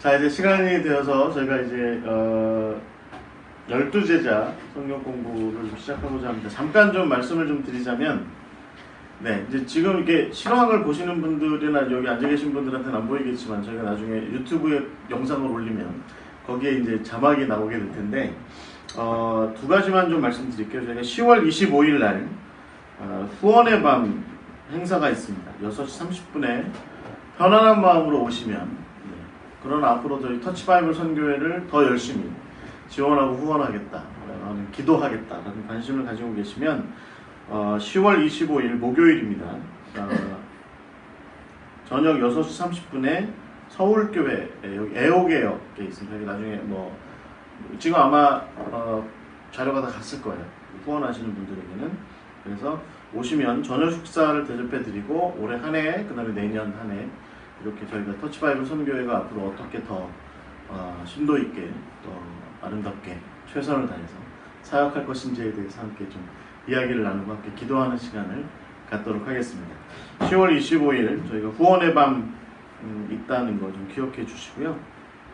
자, 이제 시간이 되어서 저희가 이제 12제자 성경 공부를 좀 시작하고자 합니다. 잠깐 좀 말씀을 좀 드리자면, 네, 이제 지금 이렇게 실황을 보시는 분들이나 여기 앉아 계신 분들한테는 안 보이겠지만 저희가 나중에 유튜브에 영상을 올리면 거기에 이제 자막이 나오게 될 텐데, 두 가지만 좀 말씀드릴게요. 저희가 10월 25일 날 후원의 밤 행사가 있습니다. 6시 30분에 편안한 마음으로 오시면, 그러나 앞으로 저희 터치바이블 선교회를 더 열심히 지원하고 후원하겠다라는, 기도하겠다라는 관심을 가지고 계시면 10월 25일 목요일입니다. 저녁 6시 30분에 서울교회, 여기 애호개역에 있습니다. 여기 나중에 뭐 지금 아마 자료가 다 갔을 거예요. 후원하시는 분들에게는. 그래서 오시면 저녁 식사를 대접해드리고 올해 한 해, 그 다음에 내년 한 해 이렇게 저희가 터치바이블 선교회가 앞으로 어떻게 더 심도 있게, 또 아름답게 최선을 다해서 사역할 것인지에 대해서 함께 좀 이야기를 나누고 함께 기도하는 시간을 갖도록 하겠습니다. 10월 25일 저희가 후원의 밤 있다는 거 좀 기억해 주시고요.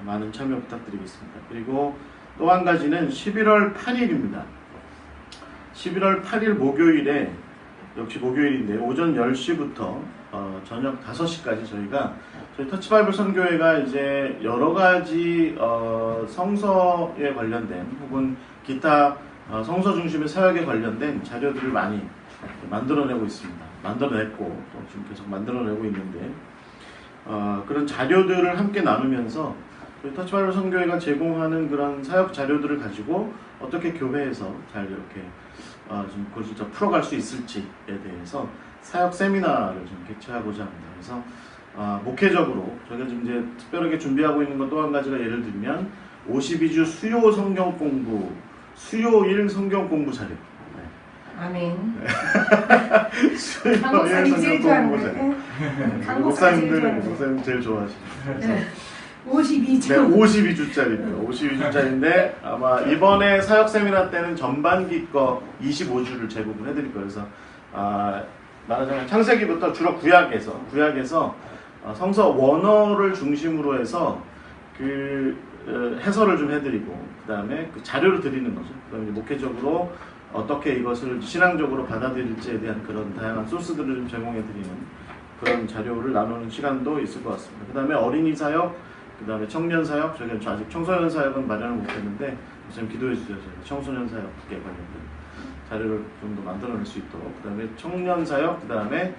많은 참여 부탁드리겠습니다. 그리고 또 한 가지는 11월 8일입니다. 11월 8일 목요일에, 역시 목요일인데 오전 10시부터 저녁 5시까지 저희 터치바이블 선교회가 이제 여러 가지 성서에 관련된 혹은 기타 성서 중심의 사역에 관련된 자료들을 많이 만들어내고 있습니다. 만들어냈고 또 지금 계속 만들어내고 있는데, 그런 자료들을 함께 나누면서 저희 터치바이블 선교회가 제공하는 그런 사역 자료들을 가지고 어떻게 교회에서 잘 이렇게 좀 그걸 진짜 풀어갈 수 있을지에 대해서 사역 세미나를 좀 개최하고자 합니다. 그래서 목회적으로 저희가 지금 이제 특별하게 준비하고 있는 것 또 한 가지가, 예를 들면 52주 수요 성경 공부, 수요일 성경 공부 자료. 네. 아멘. 네. 수요일 성경 공부 자료. 목사님 제일 좋아하시는. 네. 52주. 네, 52주짜리입니다. 52주짜리인데 아마 이번에 사역 세미나 때는 전반기 거 25주를 제공을 해드릴 거예요. 그래서 말하자면 창세기부터 주로 구약에서 성서 원어를 중심으로 해서 그 해설을 좀 해드리고, 그 다음에 그 자료를 드리는 거죠. 그 다음에 목회적으로 어떻게 이것을 신앙적으로 받아들일지에 대한 그런 다양한 소스들을 좀 제공해드리는 그런 자료를 나누는 시간도 있을 것 같습니다. 그 다음에 어린이 사역, 그 다음에 청년 사역, 저희가 아직 청소년 사역은 마련을 못했는데 좀 기도해 주세요. 저희가 청소년 사역에 관련된 자료를 좀 더 만들어낼 수 있도록, 그 다음에 청년 사역, 그 다음에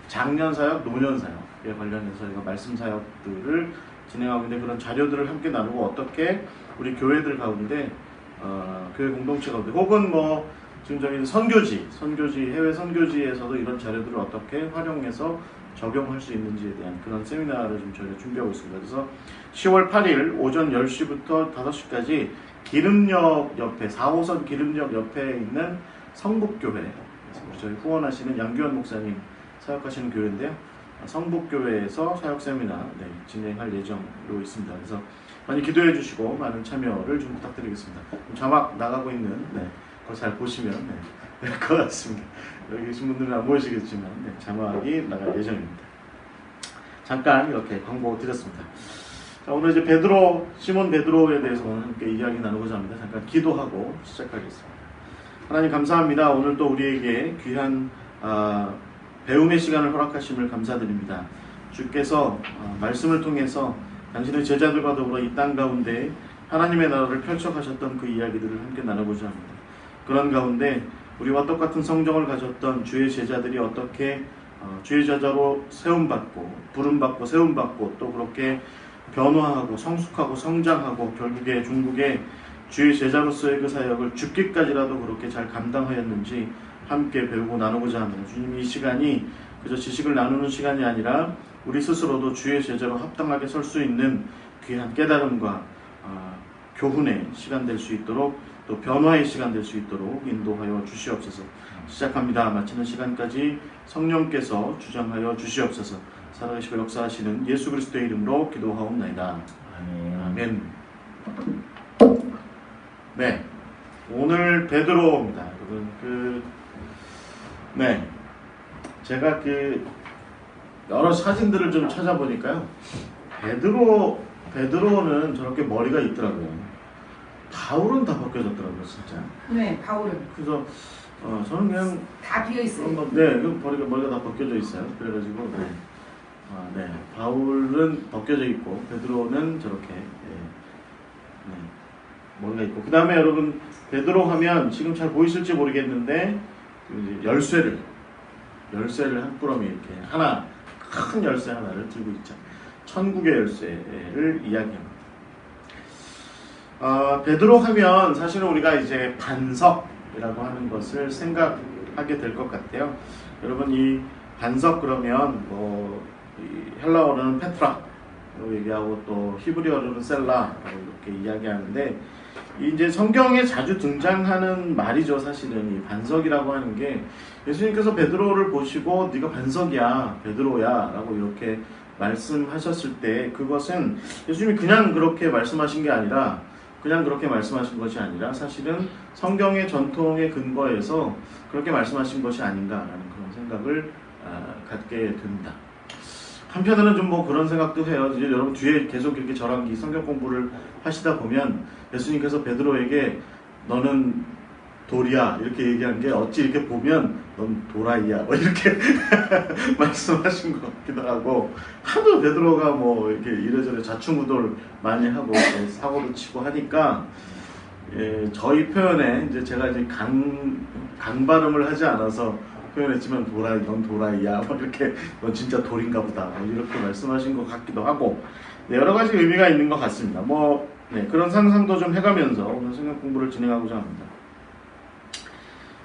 장년 사역, 노년 사역에 관련해서 저희가 말씀 사역들을 진행하고 있는데, 그런 자료들을 함께 나누고 어떻게 우리 교회들 가운데, 교회 공동체 가운데, 혹은 뭐 지금 저희 선교지, 해외 선교지에서도 이런 자료들을 어떻게 활용해서 적용할 수 있는지에 대한 그런 세미나를 좀 저희가 준비하고 있습니다. 그래서 10월 8일 오전 10시부터 5시까지 기름역 옆에, 4호선 기름역 옆에 있는 성북교회, 저희 후원하시는 양규현 목사님 사역하시는 교회인데요. 성북교회에서 사역 세미나 진행할 예정으로 있습니다. 그래서 많이 기도해 주시고 많은 참여를 좀 부탁드리겠습니다. 자막 나가고 있는, 그걸 잘 보시면 될 것 같습니다. 여기 계신 분들은 안 보이시겠지만 자막이 나갈 예정입니다. 잠깐 이렇게 광고 드렸습니다. 자, 오늘 이제 시몬 베드로에 대해서 함께 이야기 나누고자 합니다. 잠깐 기도하고 시작하겠습니다. 하나님 감사합니다. 오늘 또 우리에게 귀한 배움의 시간을 허락하심을 감사드립니다. 주께서 말씀을 통해서 당신의 제자들과 더불어 이 땅 가운데 하나님의 나라를 펼쳐가셨던 그 이야기들을 함께 나누고자 합니다. 그런 가운데 우리와 똑같은 성정을 가졌던 주의 제자들이 어떻게 주의 제자로 세움받고, 부름받고 세움받고, 또 그렇게 변화하고 성숙하고 성장하고 결국에 중국에 주의 제자로서의 그 사역을 죽기까지라도 그렇게 잘 감당하였는지 함께 배우고 나누고자 합니다. 주님, 이 시간이 그저 지식을 나누는 시간이 아니라 우리 스스로도 주의 제자로 합당하게 설 수 있는 귀한 깨달음과 교훈의 시간 될 수 있도록, 또 변화의 시간 될 수 있도록 인도하여 주시옵소서. 시작합니다. 마치는 시간까지 성령께서 주장하여 주시옵소서. 살아계시고 역사하시는 예수 그리스도의 이름으로 기도하옵나이다. 아멘. 네, 오늘 베드로입니다. 여러분, 제가 여러 사진들을 좀 찾아보니까요, 베드로는 저렇게 머리가 있더라고요. 바울은 다 벗겨졌더라고요, 진짜. 네, 바울은. 그래서 저는 그냥 다 비어 있어요. 네, 그 머리가 다 벗겨져 있어요. 그래가지고 네, 바울은 벗겨져 있고 베드로는 저렇게 머리가 있고. 그 다음에 여러분 베드로 하면 지금 잘 보이실지 모르겠는데 이제 열쇠를 한 꾸러미 이렇게 하나 큰 열쇠 하나를 들고 있죠. 천국의 열쇠를 이야기합니다. 베드로 하면 사실은 우리가 이제 반석이라고 하는 것을 생각하게 될 것 같아요. 여러분 이 반석 그러면 이 헬라어로는 페트라라고 얘기하고 또 히브리어로는 셀라라고 이렇게 이야기하는데 이제 성경에 자주 등장하는 말이죠. 사실은 이 반석이라고 하는 게 예수님께서 베드로를 보시고 네가 반석이야, 베드로야라고 이렇게 말씀하셨을 때 그것은 예수님이 그냥 그렇게 말씀하신 게 아니라 사실은 성경의 전통에 근거해서 그렇게 말씀하신 것이 아닌가라는 그런 생각을 갖게 됩니다. 한편으로는 좀 그런 생각도 해요. 이제 여러분 뒤에 계속 이렇게 저랑 이 성경 공부를 하시다 보면 예수님께서 베드로에게 너는 돌이야 이렇게 얘기한 게 어찌 이렇게 보면 넌 도라이야 이렇게 말씀하신 것 같기도 하고 하도 베드로가 이렇게 이래저래 자충우돌 많이 하고 사고도 치고 하니까 저희 표현에 이제 제가 이제 강 발음을 하지 않아서 표현했지만 넌 도라이야 이렇게 넌 진짜 돌인가 보다 이렇게 말씀하신 것 같기도 하고 여러 가지 의미가 있는 것 같습니다. 그런 상상도 좀 해가면서 오늘 성경 공부를 진행하고자 합니다.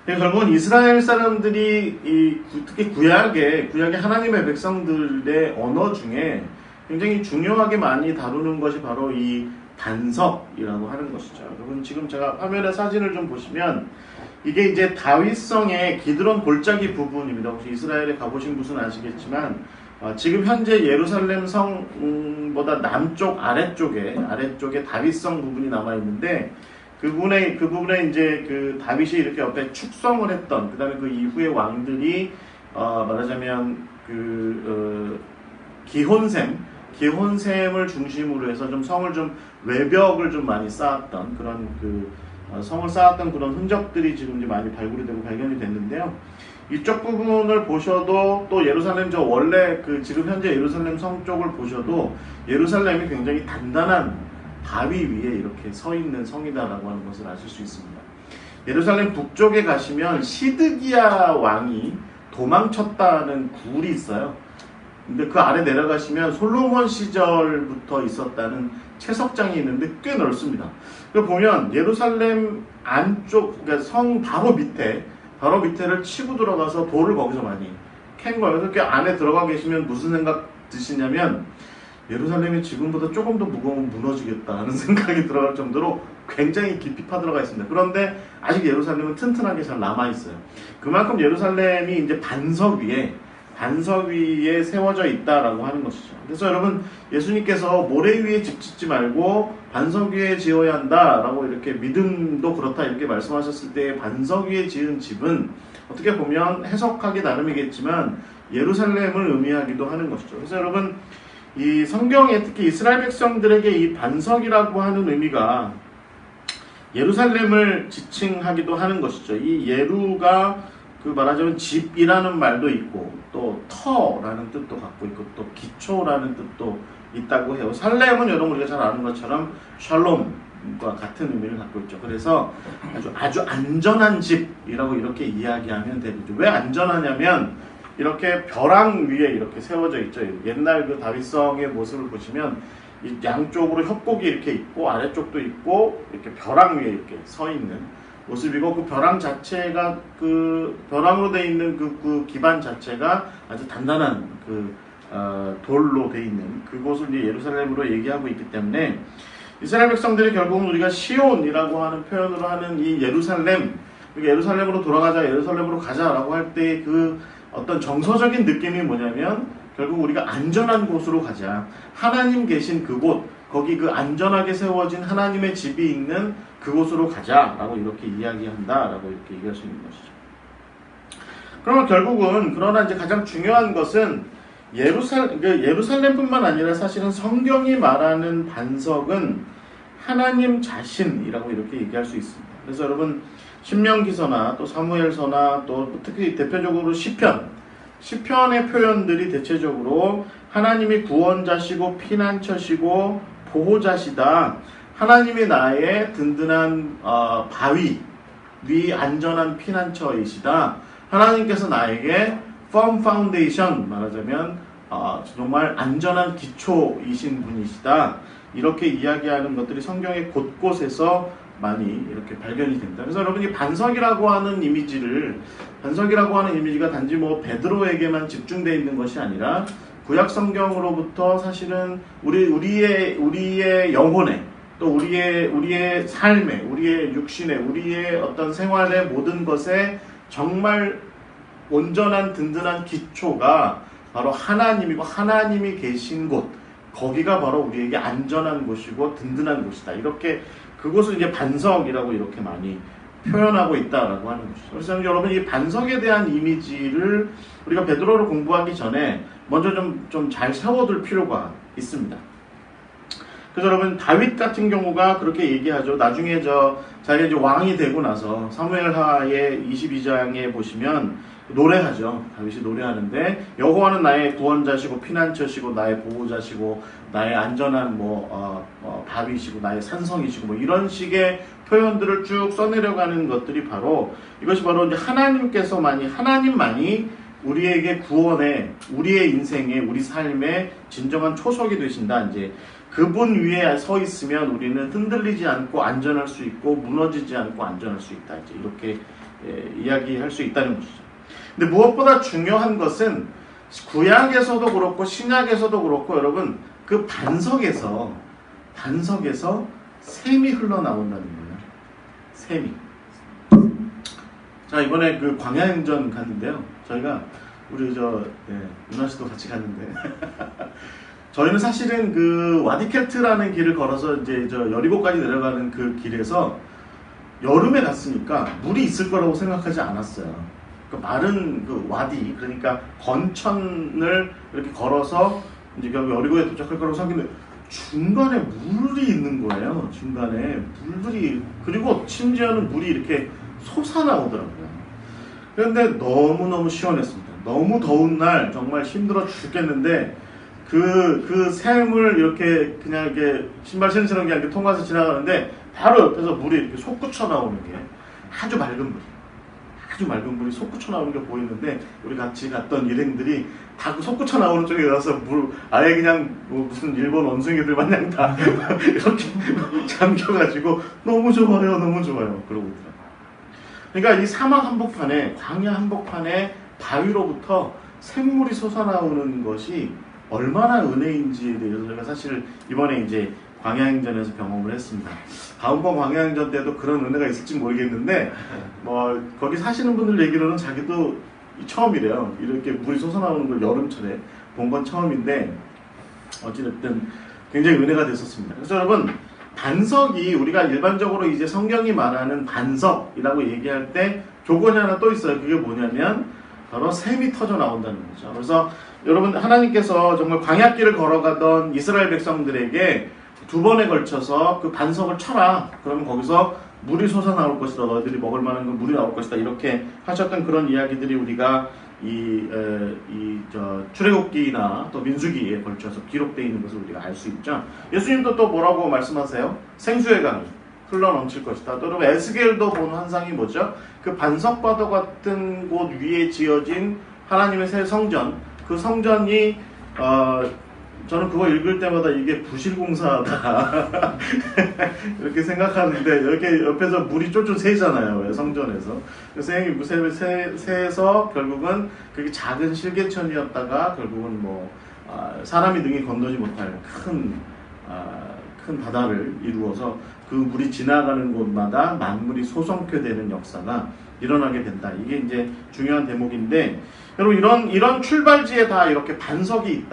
결국은 이스라엘 사람들이 특히 구약의 하나님의 백성들의 언어 중에 굉장히 중요하게 많이 다루는 것이 바로 이 반석이라고 하는 것이죠. 여러분 지금 제가 화면에 사진을 좀 보시면 이게 이제 다윗성의 기드론 골짜기 부분입니다. 혹시 이스라엘에 가보신 분은 아시겠지만 지금 현재 예루살렘 성보다 남쪽 아래쪽에 다윗성 부분이 남아 있는데 그 부분에 이제 그 다윗이 이렇게 옆에 축성을 했던 그다음에 그 이후의 왕들이 말하자면 기혼샘을 중심으로 해서 좀 성을 좀 외벽을 좀 많이 쌓았던 그런 성을 쌓았던 그런 흔적들이 지금 이제 많이 발굴이 되고 발견이 됐는데요. 이쪽 부분을 보셔도 또 예루살렘 원래 지금 현재 예루살렘 성 쪽을 보셔도 예루살렘이 굉장히 단단한 바위 위에 이렇게 서 있는 성이다라고 하는 것을 아실 수 있습니다. 예루살렘 북쪽에 가시면 시드기야 왕이 도망쳤다는 굴이 있어요. 근데 그 아래 내려가시면 솔로몬 시절부터 있었다는 채석장이 있는데 꽤 넓습니다. 그 보면 예루살렘 안쪽, 그러니까 성 바로 밑에를 치고 들어가서 돌을 거기서 많이 캔 거예요. 그렇게 안에 들어가 계시면 무슨 생각 드시냐면 예루살렘이 지금보다 조금 더 무거우면 무너지겠다 하는 생각이 들어갈 정도로 굉장히 깊이 파들어가 있습니다. 그런데 아직 예루살렘은 튼튼하게 잘 남아있어요. 그만큼 예루살렘이 이제 반석 위에 세워져 있다라고 하는 것이죠. 그래서 여러분 예수님께서 모래 위에 집 짓지 말고 반석 위에 지어야 한다라고 이렇게 믿음도 그렇다 이렇게 말씀하셨을 때 반석 위에 지은 집은 어떻게 보면 해석하기 나름이겠지만 예루살렘을 의미하기도 하는 것이죠. 그래서 여러분 이 성경에 특히 이스라엘 백성들에게 이 반석이라고 하는 의미가 예루살렘을 지칭하기도 하는 것이죠. 이 예루가 말하자면 집이라는 말도 있고 또 터라는 뜻도 갖고 있고 또 기초라는 뜻도 있다고 해요. 살렘은 여러분 우리가 잘 아는 것처럼 샬롬과 같은 의미를 갖고 있죠. 그래서 아주 안전한 집이라고 이렇게 이야기하면 되죠. 왜 안전하냐면 이렇게 벼랑 위에 이렇게 세워져 있죠. 옛날 다윗성의 모습을 보시면 이 양쪽으로 협곡이 이렇게 있고 아래쪽도 있고 이렇게 벼랑 위에 이렇게 서 있는 모습이고 그 벼랑 자체가 벼랑으로 되어 있는 그 기반 자체가 아주 단단한 돌로 되어 있는 그곳을 이제 예루살렘으로 얘기하고 있기 때문에 이스라엘 백성들이 결국은 우리가 시온이라고 하는 표현으로 하는 이 예루살렘으로 돌아가자, 예루살렘으로 가자라고 할 때 어떤 정서적인 느낌이 뭐냐면 결국 우리가 안전한 곳으로 가자. 하나님 계신 그곳, 거기 안전하게 세워진 하나님의 집이 있는 그곳으로 가자라고 이렇게 이야기한다라고 이렇게 얘기할 수 있는 것이죠. 그러면 결국은 그러나 이제 가장 중요한 것은 예루살렘뿐만 아니라 사실은 성경이 말하는 반석은 하나님 자신이라고 이렇게 얘기할 수 있습니다. 그래서 여러분 신명기서나 또 사무엘서나 또 특히 대표적으로 시편의 표현들이 대체적으로 하나님이 구원자시고 피난처시고 보호자시다. 하나님이 나의 든든한 바위 위 안전한 피난처이시다. 하나님께서 나에게 firm foundation 말하자면 정말 안전한 기초이신 분이시다. 이렇게 이야기하는 것들이 성경의 곳곳에서 많이 이렇게 발견이 됩니다. 그래서 여러분이 반석이라고 하는 이미지가 단지 뭐 베드로에게만 집중되어 있는 것이 아니라 구약 성경으로부터 사실은 우리의 영혼에 또 우리의 삶에, 우리의 육신에, 우리의 어떤 생활의 모든 것에 정말 온전한 든든한 기초가 바로 하나님이고 하나님이 계신 곳, 거기가 바로 우리에게 안전한 곳이고 든든한 곳이다. 이렇게 그곳을 이제 반석이라고 이렇게 많이 표현하고 있다라고 하는 것이죠. 그래서 여러분 이 반석에 대한 이미지를 우리가 베드로를 공부하기 전에 먼저 좀 잘 세워둘 필요가 있습니다. 그래서 여러분 다윗 같은 경우가 그렇게 얘기하죠. 나중에 자기가 이제 왕이 되고 나서 사무엘하의 22장에 보시면 노래하죠. 다윗이 노래하는데 여호와는 나의 구원자시고 피난처시고 나의 보호자시고 나의 안전한 바위시고 나의 산성이시고 뭐 이런 식의 표현들을 쭉 써내려가는 것들이 바로 이것이 바로 이제 하나님만이 우리에게 구원에 우리의 인생에 우리 삶에 진정한 초석이 되신다. 이제 그분 위에 서 있으면 우리는 흔들리지 않고 안전할 수 있고 무너지지 않고 안전할 수 있다. 이제 이렇게 이야기할 수 있다는 것이죠. 근데 무엇보다 중요한 것은 구약에서도 그렇고 신약에서도 그렇고 여러분 그 반석에서 샘이 흘러나온다는 거예요. 샘이. 자 이번에 그 광야행전 갔는데요. 저희가 우리 윤아 씨도 같이 갔는데 저희는 사실은 그 와디켈트라는 길을 걸어서 이제 여리고까지 내려가는 그 길에서 여름에 갔으니까 물이 있을 거라고 생각하지 않았어요. 그 마른 그 와디 그러니까 건천을 이렇게 걸어서 이제 결국 여리고에 도착할 거라고 생각했는데 중간에 물이 있는 거예요. 중간에 물들이 그리고 심지어는 물이 이렇게 솟아나오더라고요. 그런데 너무너무 시원했습니다. 너무 더운 날 정말 힘들어 죽겠는데 그 샘을 이렇게 그냥 이렇게 신발 신으시는 게 이렇게 통과해서 지나가는데 바로 옆에서 물이 이렇게 솟구쳐 나오는 게 아주 맑은 물이 솟구쳐 나오는 게 보이는데 우리 같이 갔던 일행들이 다 그 솟구쳐 나오는 쪽에 가서 아예 그냥 무슨 일본 원숭이들 마냥 다 이렇게 잠겨가지고 너무 좋아요 그러고 있더라고요. 그러니까 이 사막 한복판에 광야 한복판에 바위로부터 샘물이 솟아나오는 것이 얼마나 은혜인지에 대해서 저희가 사실 이번에 이제 광야행전에서 경험을 했습니다. 다음번 광야행전 때도 그런 은혜가 있을지 모르겠는데 거기 사시는 분들 얘기로는 자기도 처음이래요. 이렇게 물이 솟아나오는 걸 여름철에 본 건 처음인데 어찌됐든 굉장히 은혜가 됐었습니다. 그래서 여러분 반석이 우리가 일반적으로 이제 성경이 말하는 반석이라고 얘기할 때 조건이 하나 또 있어요. 그게 뭐냐면 바로 샘이 터져 나온다는 거죠. 그래서 여러분 하나님께서 정말 광야길을 걸어가던 이스라엘 백성들에게 2번에 걸쳐서 그 반석을 쳐라. 그러면 거기서 물이 솟아나올 것이다. 너희들이 먹을 만한 건 물이 나올 것이다. 이렇게 하셨던 그런 이야기들이 우리가 출애굽기나 또 민수기에 걸쳐서 기록되어 있는 것을 우리가 알 수 있죠. 예수님도 또 뭐라고 말씀하세요? 생수의 강이 흘러 넘칠 것이다. 또 여러분 에스겔도 본 환상이 뭐죠? 그 반석과도 같은 곳 위에 지어진 하나님의 새 성전, 그 성전이 저는 그거 읽을 때마다 이게 부실공사다 이렇게 생각하는데 이렇게 옆에서 물이 쫄쫄 새잖아요. 성전에서. 새서 결국은 그게 작은 실개천이었다가 결국은 사람이 능히 건너지 못할 큰 바다를 이루어서 그 물이 지나가는 곳마다 만물이 소성케 되는 역사가 일어나게 된다. 이게 이제 중요한 대목인데 여러분 이런 출발지에 다 이렇게 반석이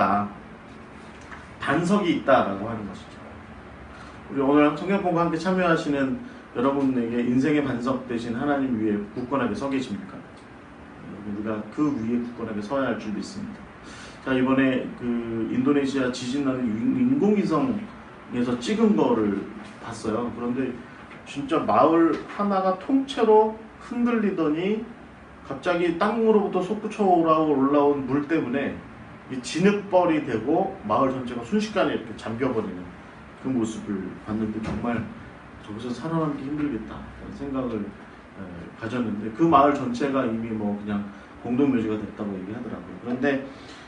있다라고 하는 것이죠. 우리 오늘 성경 공부 함께 참여하시는 여러분에게 인생의 반석 되신 하나님 위에 굳건하게 서 계십니까? 우리가 그 위에 굳건하게 서야 할 줄 믿습니다. 자, 이번에 그 인도네시아 지진 나는 인공위성에서 찍은 거를 봤어요. 그런데 진짜 마을 하나가 통째로 흔들리더니 갑자기 땅으로부터 솟구쳐 올라온 물 때문에 이 진흙벌이 되고 마을 전체가 순식간에 이렇게 잠겨버리는 그 모습을 봤는데 정말 저기서 살아남기 힘들겠다 라는 생각을 가졌는데, 그 마을 전체가 이미 뭐 그냥 공동묘지가 됐다고 얘기하더라고요. 그런데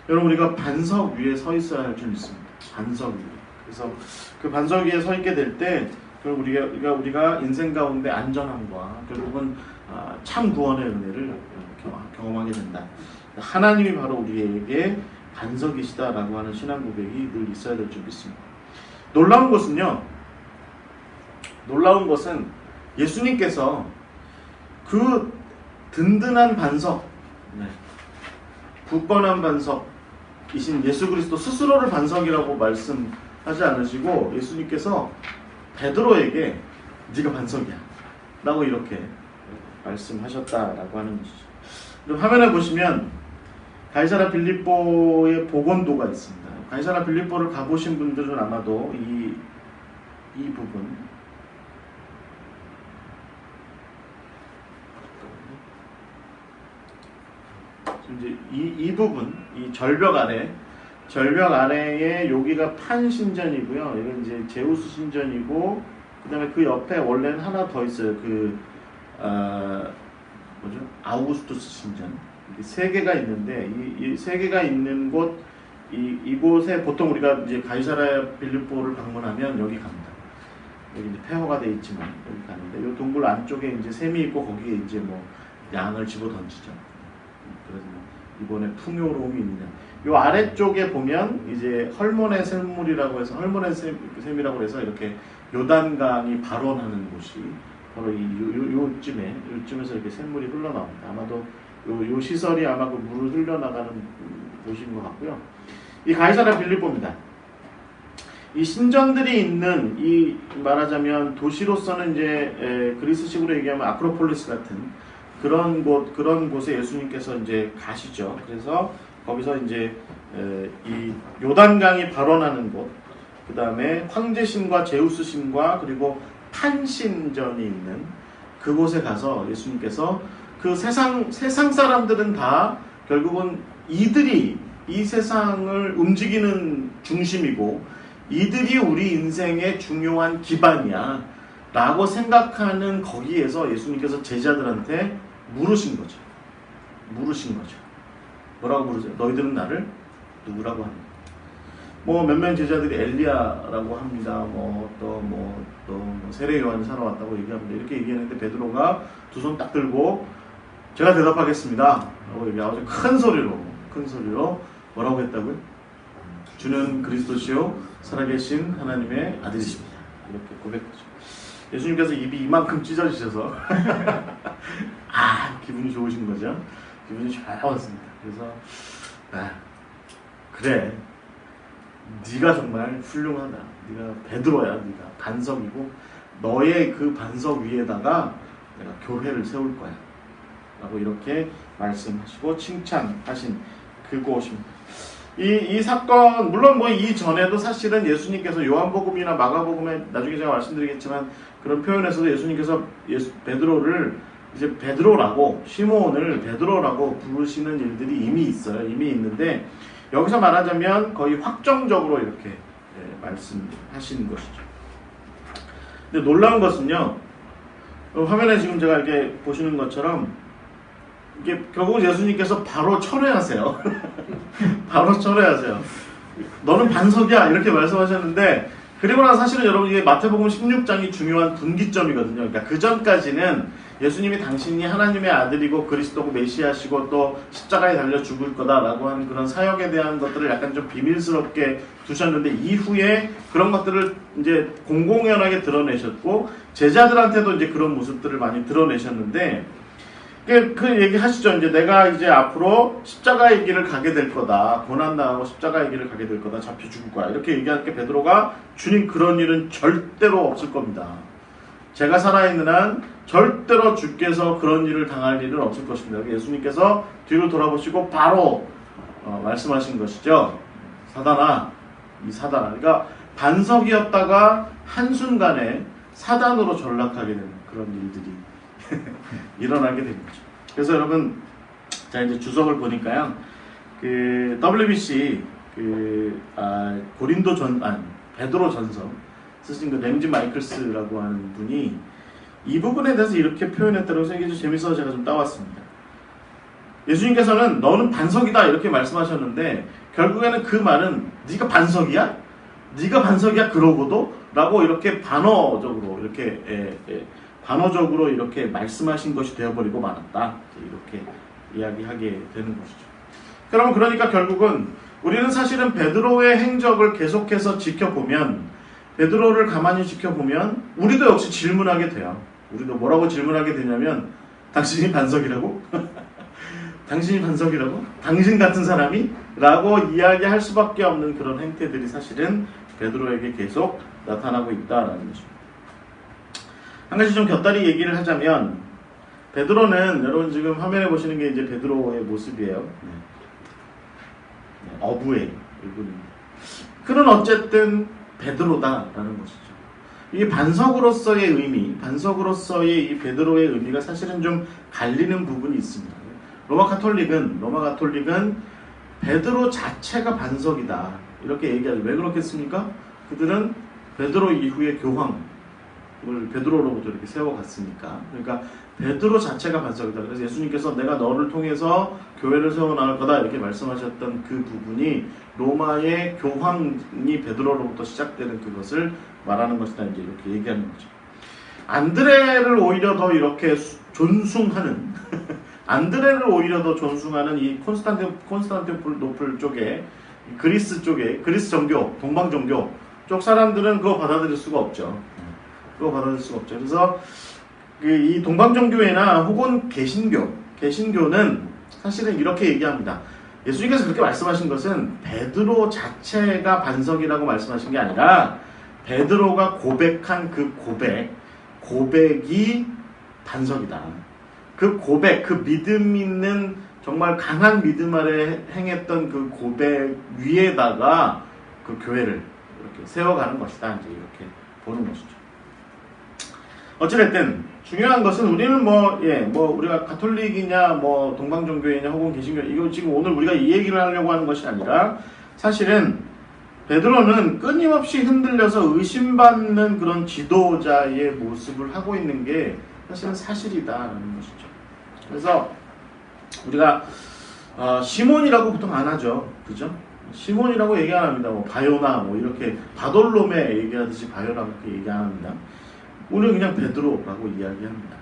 여러분, 우리가 반석 위에 서 있어야 할 줄 믿습니다. 반석 위에. 그래서 그 반석 위에 서 있게 될 때 우리가 인생 가운데 안전함과 결국은 참 구원의 은혜를 경험하게 된다. 하나님이 바로 우리에게 반석이시다라고 하는 신앙 고백이 늘 있어야 될 줄 믿습니다. 놀라운 것은 예수님께서 그 든든한 반석, 굳건한 반석이신 예수 그리스도 스스로를 반석이라고 말씀하지 않으시고, 예수님께서 베드로에게 네가 반석이야 라고 이렇게 말씀하셨다라고 하는 것이죠. 그럼 화면에 보시면 가이사랴 빌립보의 복원도가 있습니다. 가이사랴 빌립보를 가보신 분들은 아마도 이 부분, 이제 이 부분, 이 절벽 아래에 여기가 판 신전이고요. 이건 이제 제우스 신전이고, 그다음에 그 옆에 원래는 하나 더 있어요. 아우구스투스 신전. 세 개가 있는데 이 세 개가 있는 곳, 이곳에 보통 우리가 이제 가이사랴 빌립보를 방문하면 여기 갑니다. 여기 이제 폐허가 돼 있지만 여기 가는데, 이 동굴 안쪽에 이제 샘이 있고 거기에 이제 뭐 양을 집어 던지죠. 그래서 이번에 풍요로움이 있느냐. 요 아래쪽에 보면 이제 헐몬의 샘물이라고 해서, 헐몬의 샘이라고 해서 이렇게 요단강이 발원하는 곳이 바로 요쯤에서 이렇게 샘물이 흘러나옵니다. 아마도 요 시설이 아마 그 물을 흘려나가는 곳인 것 같고요. 이 가이사랴 빌립보입니다. 이 신전들이 있는, 이 말하자면 도시로서는 이제 그리스식으로 얘기하면 아크로폴리스 같은 그런 곳에 예수님께서 이제 가시죠. 그래서 거기서 이제 이 요단강이 발원하는 곳, 그 다음에 황제신과 제우스신과 그리고 판신전이 있는 그곳에 가서 예수님께서 그 세상 사람들은 다 결국은 이들이 이 세상을 움직이는 중심이고 이들이 우리 인생의 중요한 기반이야 라고 생각하는 거기에서 예수님께서 제자들한테 물으신 거죠. 뭐라고 물으세요? 너희들은 나를 누구라고 하는가? 뭐 몇몇 제자들이 엘리야라고 합니다. 또 세례 요한이 살아왔다고 얘기합니다. 이렇게 얘기했는데 베드로가 두 손 딱 들고 제가 대답하겠습니다 라고 얘기하고 큰 소리로 뭐라고 했다고요? 주는 그리스도시요 살아계신 하나님의 아들이십니다. 이렇게 고백하죠. 예수님께서 입이 이만큼 찢어지셔서 기분이 좋으신 거죠. 기분이 좋았습니다. 그래서 그래, 네가 정말 훌륭하다. 네가 베드로야. 네가 반석이고 너의 그 반석 위에다가 내가 교회를 세울 거야 라고 이렇게 말씀하시고 칭찬하신 그곳입니다. 이 사건, 물론 뭐 이전에도 사실은 예수님께서 요한복음이나 마가복음에 나중에 제가 말씀드리겠지만 그런 표현에서도 예수님께서 베드로를 이제 베드로라고, 시몬을 베드로라고 부르시는 일들이 이미 있어요. 이미 있는데 여기서 말하자면 거의 확정적으로 이렇게 말씀하시는 것이죠. 근데 놀라운 것은요, 화면에 지금 제가 이렇게 보시는 것처럼 이게 결국 예수님께서 바로 철회하세요. 바로 철회하세요. 너는 반석이야 이렇게 말씀하셨는데, 그리고 나서 사실은 여러분 이게 마태복음 16장이 중요한 분기점이거든요. 그러니까 그 전까지는 예수님이 당신이 하나님의 아들이고 그리스도고 메시아시고 또 십자가에 달려 죽을 거다라고 하는 그런 사역에 대한 것들을 약간 좀 비밀스럽게 두셨는데, 이후에 그런 것들을 이제 공공연하게 드러내셨고 제자들한테도 이제 그런 모습들을 많이 드러내셨는데, 그 얘기 하시죠. 이제 내가 이제 앞으로 십자가의 길을 가게 될 거다. 고난당하고 십자가의 길을 가게 될 거다. 잡혀 죽을 거야. 이렇게 얘기하니까 베드로가 주님 그런 일은 절대로 없을 겁니다. 제가 살아있는 한 절대로 주께서 그런 일을 당할 일은 없을 것입니다. 예수님께서 뒤로 돌아보시고 바로 말씀하신 것이죠. 사단아, 이 사단아. 그러니까 반석이었다가 한순간에 사단으로 전락하게 되는 그런 일들이 일어나게 된 거죠. 그래서 여러분, 자, 이제 주석을 보니까요. 그 WBC 베드로 전서 쓰신 그 램지 마이클스라고 하는 분이 이 부분에 대해서 이렇게 표현했다고 해서 이게 좀 재밌어서 제가 좀 따왔습니다. 예수님께서는 너는 반석이다 이렇게 말씀하셨는데 결국에는 그 말은 네가 반석이야? 네가 반석이야 그러고도? 라고 이렇게 반어적으로 이렇게 말씀하신 것이 되어버리고 말았다. 이렇게 이야기하게 되는 것이죠. 그러면 그러니까 결국은 우리는 사실은 베드로의 행적을 계속해서 지켜보면 베드로를 가만히 지켜보면 우리도 역시 질문하게 돼요. 우리도 뭐라고 질문하게 되냐면 당신이 반석이라고? 당신이 반석이라고? 당신 같은 사람이? 라고 이야기할 수밖에 없는 그런 행태들이 사실은 베드로에게 계속 나타나고 있다라는 거죠. 한 가지 좀 곁다리 얘기를 하자면 베드로는 여러분 지금 화면에 보시는 게 이제 베드로의 모습이에요. 어부의 얼굴입니다. 그는 어쨌든 베드로다라는 것이죠. 이 반석으로서의 의미, 반석으로서의 이 베드로의 의미가 사실은 좀 갈리는 부분이 있습니다. 로마 가톨릭은 베드로 자체가 반석이다 이렇게 얘기하죠. 왜 그렇겠습니까? 그들은 베드로 이후에 교황을 베드로로부터 이렇게 세워갔으니까. 그러니까 베드로 자체가 반석이다. 그래서 예수님께서 내가 너를 통해서 교회를 세워나갈 거다 이렇게 말씀하셨던 그 부분이 로마의 교황이 베드로로부터 시작되는 그것을 말하는 것이다 이제 이렇게 얘기하는 거죠. 안드레를 오히려 더 이렇게 존숭하는 안드레를 오히려 더 존숭하는 이 콘스탄티노플 쪽에 그리스 정교, 동방 정교 쪽 사람들은 그거 받아들일 수가 없죠. 그래서 이 동방 정교회나 혹은 개신교는 사실은 이렇게 얘기합니다. 예수님께서 그렇게 말씀하신 것은 베드로 자체가 반석이라고 말씀하신 게 아니라 베드로가 고백한 그 고백이 반석이다. 그 고백, 그 믿음 있는 정말 강한 믿음 아래 행했던 그 고백 위에다가 그 교회를 이렇게 세워가는 것이다. 이제 이렇게 보는 것이죠. 어찌됐든 중요한 것은 우리는 우리가 가톨릭이냐, 동방종교이냐, 혹은 개신교 이거 지금 오늘 우리가 이 얘기를 하려고 하는 것이 아니라 사실은 베드로는 끊임없이 흔들려서 의심받는 그런 지도자의 모습을 하고 있는 게 사실은 사실이다라는 것이죠. 그래서 우리가 시몬이라고 보통 안 하죠, 그죠? 시몬이라고 얘기 안 합니다. 바요나 이렇게 바돌로메 얘기하듯이 바요나 그렇게 얘기 안 합니다. 우리는 그냥 베드로라고 이야기합니다.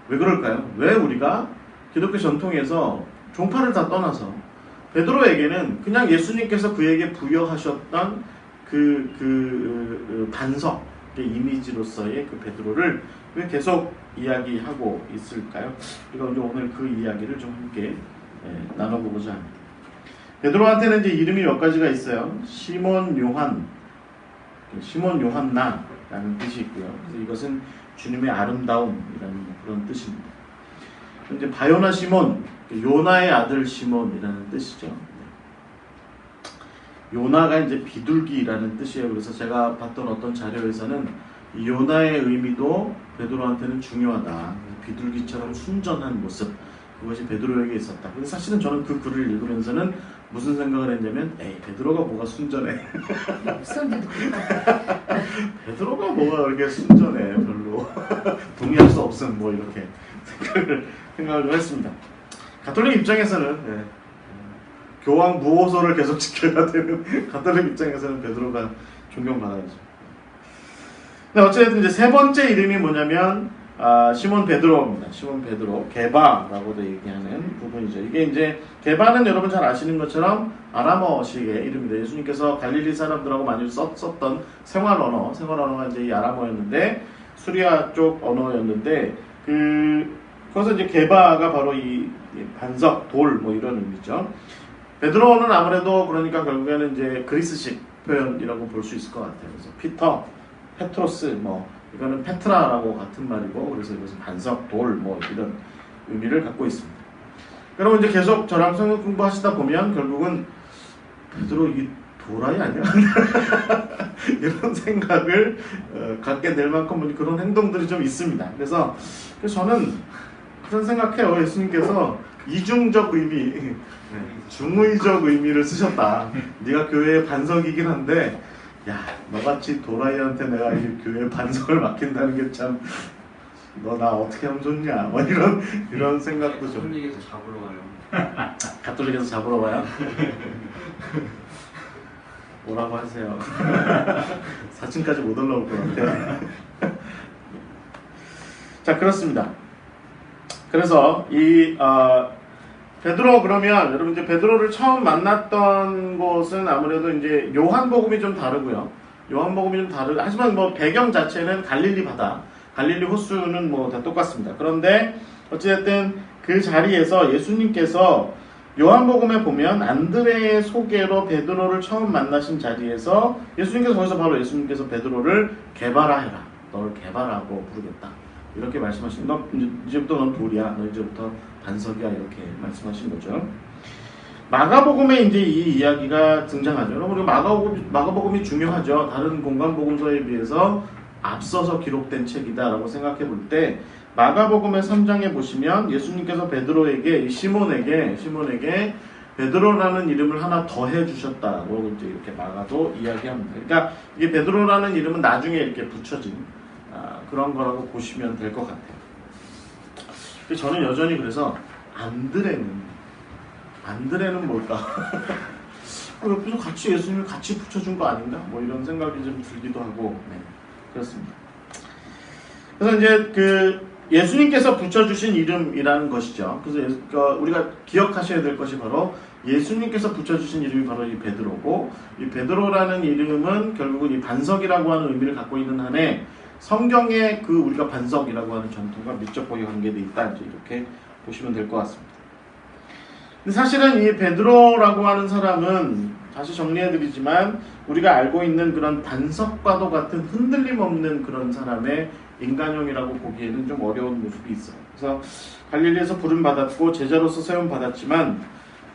왜 그럴까요? 왜 우리가 기독교 전통에서 종파를 다 떠나서 베드로에게는 그냥 예수님께서 그에게 부여하셨던 그 반석 이미지로서의 그 베드로를 왜 계속 이야기하고 있을까요? 우리가 이제 오늘 그 이야기를 좀 함께 나눠보고자 합니다. 베드로한테는 이제 이름이 몇 가지가 있어요. 시몬 요한나라는 뜻이 있고요. 그래서 이것은 주님의 아름다움이라는 그런 뜻입니다. 이제 바요나 시몬, 요나의 아들 시몬이라는 뜻이죠. 요나가 이제 비둘기라는 뜻이에요. 그래서 제가 봤던 어떤 자료에서는 이 요나의 의미도 베드로한테는 중요하다. 비둘기처럼 순전한 모습, 그것이 베드로에게 있었다. 근데 사실은 저는 그 글을 읽으면서는 무슨 생각을 했냐면, 베드로가 뭐가 순전해? 베드로가 뭐가 그렇게 순전해? 별로 동의할 수 없음 이렇게 생각을 좀 했습니다. 가톨릭 입장에서는 교황 무호소를 계속 지켜야 되는 가톨릭 입장에서는 베드로가 존경받아야죠. 어쨌든 이제 세 번째 이름이 뭐냐면 시몬 베드로입니다. 시몬 베드로, 게바라고도 얘기하는 부분이죠. 이게 이제 게바는 여러분 잘 아시는 것처럼 아람어식의 이름입니다. 예수님께서 갈릴리 사람들하고 많이 썼던 생활 언어가 이제 이 아람어였는데 수리아 쪽 언어였는데 그래서 이제 게바가 바로 이 반석, 돌 이런 의미죠. 베드로는 아무래도 그러니까 결국에는 이제 그리스식 표현이라고 볼 수 있을 것 같아요. 그래서 피터, 페트로스 이거는 페트라라고 같은 말이고 그래서 이것은 반석, 돌 이런 의미를 갖고 있습니다. 그러면 이제 계속 저랑 성경 공부하시다 보면 결국은 베드로 이 도라이 아니야? 이런 생각을 갖게 될 만큼 그런 행동들이 좀 있습니다. 그래서 저는 그런 생각해요. 예수님께서 이중적 의미, 중의적 의미를 쓰셨다. 네가 교회의 반석이긴 한데 야, 너같이 도라이한테 내가 이 교회 반석을 맡긴다는 게 참 너 나 어떻게 하면 좋냐? 뭐 이런 생각도 좀. 가톨릭에서 잡으러 와요. 가톨릭에서 잡으러 와요? 뭐라고 하세요? 4층까지 못 올라올 것 같아요. 자, 그렇습니다. 그래서 이 베드로, 그러면 여러분 이제 베드로를 처음 만났던 곳은 아무래도 이제 요한복음이 좀 다르고요. 요한복음이 좀 다르고, 하지만 뭐 배경 자체는 갈릴리 바다, 갈릴리 호수는 뭐 다 똑같습니다. 그런데 어찌됐든 그 자리에서 예수님께서 요한복음에 보면 안드레의 소개로 베드로를 처음 만나신 자리에서 예수님께서 거기서 바로 예수님께서 베드로를 개발하여라, 너를 개발하고 부르겠다, 이렇게 말씀하신, 너 이제부터 넌 돌이야, 너 이제부터 반석이야, 이렇게 말씀하신 거죠. 마가복음에 이제 이 이야기가 등장하죠. 여러분, 마가복음이 중요하죠. 다른 공관복음서에 비해서 앞서서 기록된 책이다라고 생각해 볼 때 마가복음의 3장에 보시면 예수님께서 베드로에게, 시몬에게 베드로라는 이름을 하나 더 해주셨다고 이제 이렇게 마가도 이야기합니다. 그러니까 이게 베드로라는 이름은 나중에 이렇게 붙여진 그런 거라고 보시면 될 것 같아요. 저는 여전히 그래서 안드레는 뭘까? 옆에서 같이 예수님을 같이 붙여준 거 아닌가? 뭐 이런 생각이 좀 들기도 하고, 네, 그렇습니다. 그래서 이제 그 예수님께서 붙여주신 이름이라는 것이죠. 그래서 우리가 기억하셔야 될 것이 바로 예수님께서 붙여주신 이름이 바로 이 베드로고, 이 베드로라는 이름은 결국은 이 반석이라고 하는 의미를 갖고 있는 한에 성경에 그 우리가 반석이라고 하는 전통과 밀접하게 관계되어 있다, 이제 이렇게 보시면 될 것 같습니다. 근데 사실은 이 베드로라고 하는 사람은 다시 정리해드리지만 우리가 알고 있는 그런 반석과도 같은 흔들림 없는 그런 사람의 인간형이라고 보기에는 좀 어려운 모습이 있어요. 그래서 갈릴리에서 부름받았고 제자로서 세움받았지만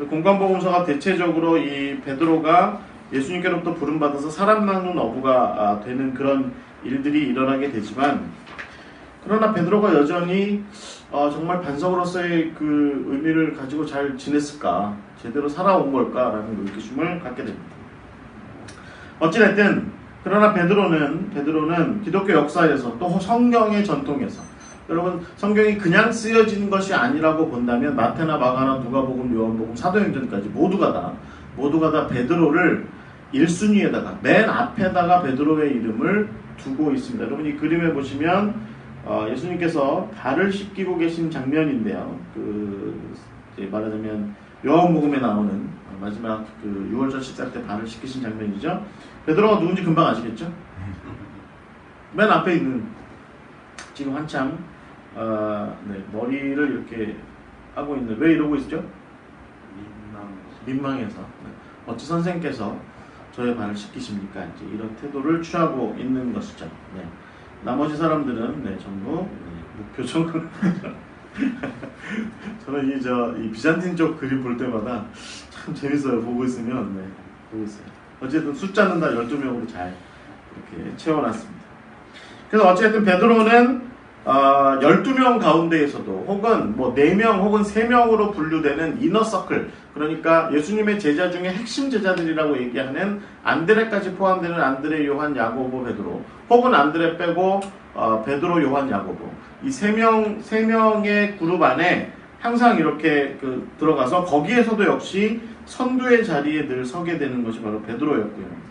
공관복음서가 대체적으로 이 베드로가 예수님께로부터 부름받아서 사람 낳는 어부가 되는 그런 일들이 일어나게 되지만, 그러나 베드로가 여전히 정말 반석으로서의 그 의미를 가지고 잘 지냈을까, 제대로 살아온 걸까라는 의구심을 갖게 됩니다. 어찌됐든 그러나 베드로는 기독교 역사에서 또 성경의 전통에서, 여러분 성경이 그냥 쓰여진 것이 아니라고 본다면 마태나 마가나 누가복음, 요한복음, 사도행전까지 모두가 다 베드로를 1순위에다가 맨 앞에다가 베드로의 이름을 두고 있습니다. 여러분 이 그림에 보시면 예수님께서 발을 씻기고 계신 장면인데요. 이제 말하자면 요한복음에 나오는 마지막 그 6월절 식사 때 발을 씻기신 장면이죠. 베드로가 누군지 금방 아시겠죠? 맨 앞에 있는, 지금 한참 머리를 이렇게 하고 있는, 왜 이러고 있죠? 민망해서. 어찌 선생께서 저의 발을 씻기십니까? 이제 이런 태도를 취하고 있는 것이죠. 네. 나머지 사람들은 전부 무표정. 저는 이 비잔틴 쪽 그림 볼 때마다 참 재밌어요. 보고 있으면. 보고 있어요. 어쨌든 숫자는 다 12명으로 잘 이렇게 채워놨습니다. 그래서 어쨌든 베드로는 12명 가운데에서도 혹은 뭐 4명 혹은 3명으로 분류되는 이너서클, 그러니까 예수님의 제자 중에 핵심 제자들이라고 얘기하는 안드레까지 포함되는 안드레, 요한, 야고보, 베드로, 혹은 안드레 빼고 베드로, 요한, 야고보, 이 3명의 그룹 안에 항상 이렇게 들어가서 거기에서도 역시 선두의 자리에 늘 서게 되는 것이 바로 베드로였고요.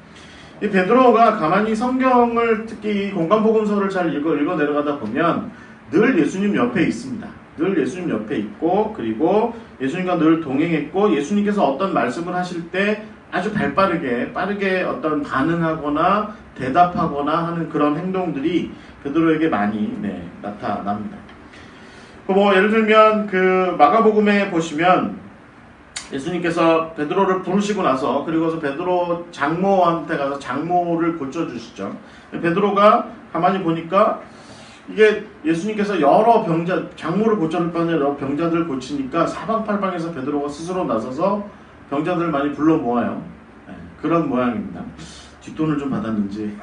이 베드로가 가만히 성경을, 특히 이 공관복음서를 잘 읽어 내려가다 보면 늘 예수님 옆에 있습니다. 늘 예수님 옆에 있고, 그리고 예수님과 늘 동행했고, 예수님께서 어떤 말씀을 하실 때 아주 빠르게 어떤 반응하거나 대답하거나 하는 그런 행동들이 베드로에게 많이 나타납니다. 뭐 예를 들면 그 마가복음에 보시면 예수님께서 베드로를 부르시고 나서, 그리고서 베드로 장모한테 가서 장모를 고쳐주시죠. 베드로가 가만히 보니까 이게 예수님께서 여러 병자, 장모를 고쳐줄 뻔한 여러 병자들 고치니까 사방팔방에서 베드로가 스스로 나서서 병자들을 많이 불러 모아요. 네, 그런 모양입니다. 뒷돈을 좀 받았는지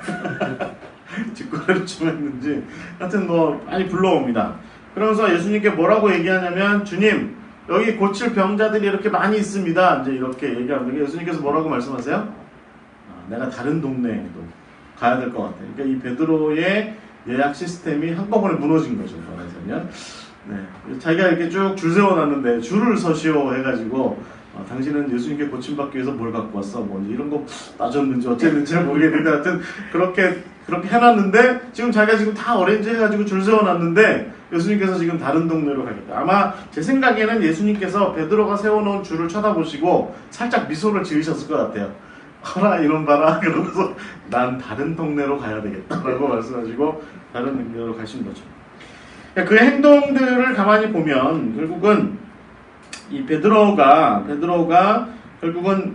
뒷거래를 좀 했는지 하여튼 뭐 많이 불러옵니다. 그러면서 예수님께 뭐라고 얘기하냐면 주님 여기 고칠 병자들이 이렇게 많이 있습니다. 이제 이렇게 얘기합니다. 예수님께서 뭐라고 말씀하세요? 내가 다른 동네에도 가야 될 것 같아. 그러니까 이 베드로의 예약 시스템이 한꺼번에 무너진 거죠. 말하자면 네. 자기가 이렇게 쭉 줄 세워놨는데 줄을 서시오 해가지고 당신은 예수님께 고침받기 위해서 뭘 갖고 왔어? 뭐 이런 거 따졌는지 어쨌는지 잘 모르겠는데 하여튼 그렇게 해놨는데 지금 자기가 지금 다 어레인지 해가지고 줄 세워놨는데 예수님께서 지금 다른 동네로 가겠다. 아마 제 생각에는 예수님께서 베드로가 세워놓은 줄을 쳐다보시고 살짝 미소를 지으셨을 것 같아요. 허라 이놈 봐라 그러면서 난 다른 동네로 가야 되겠다라고 말씀하시고 다른 동네로 가신 거죠. 그 행동들을 가만히 보면 결국은 이 베드로가 결국은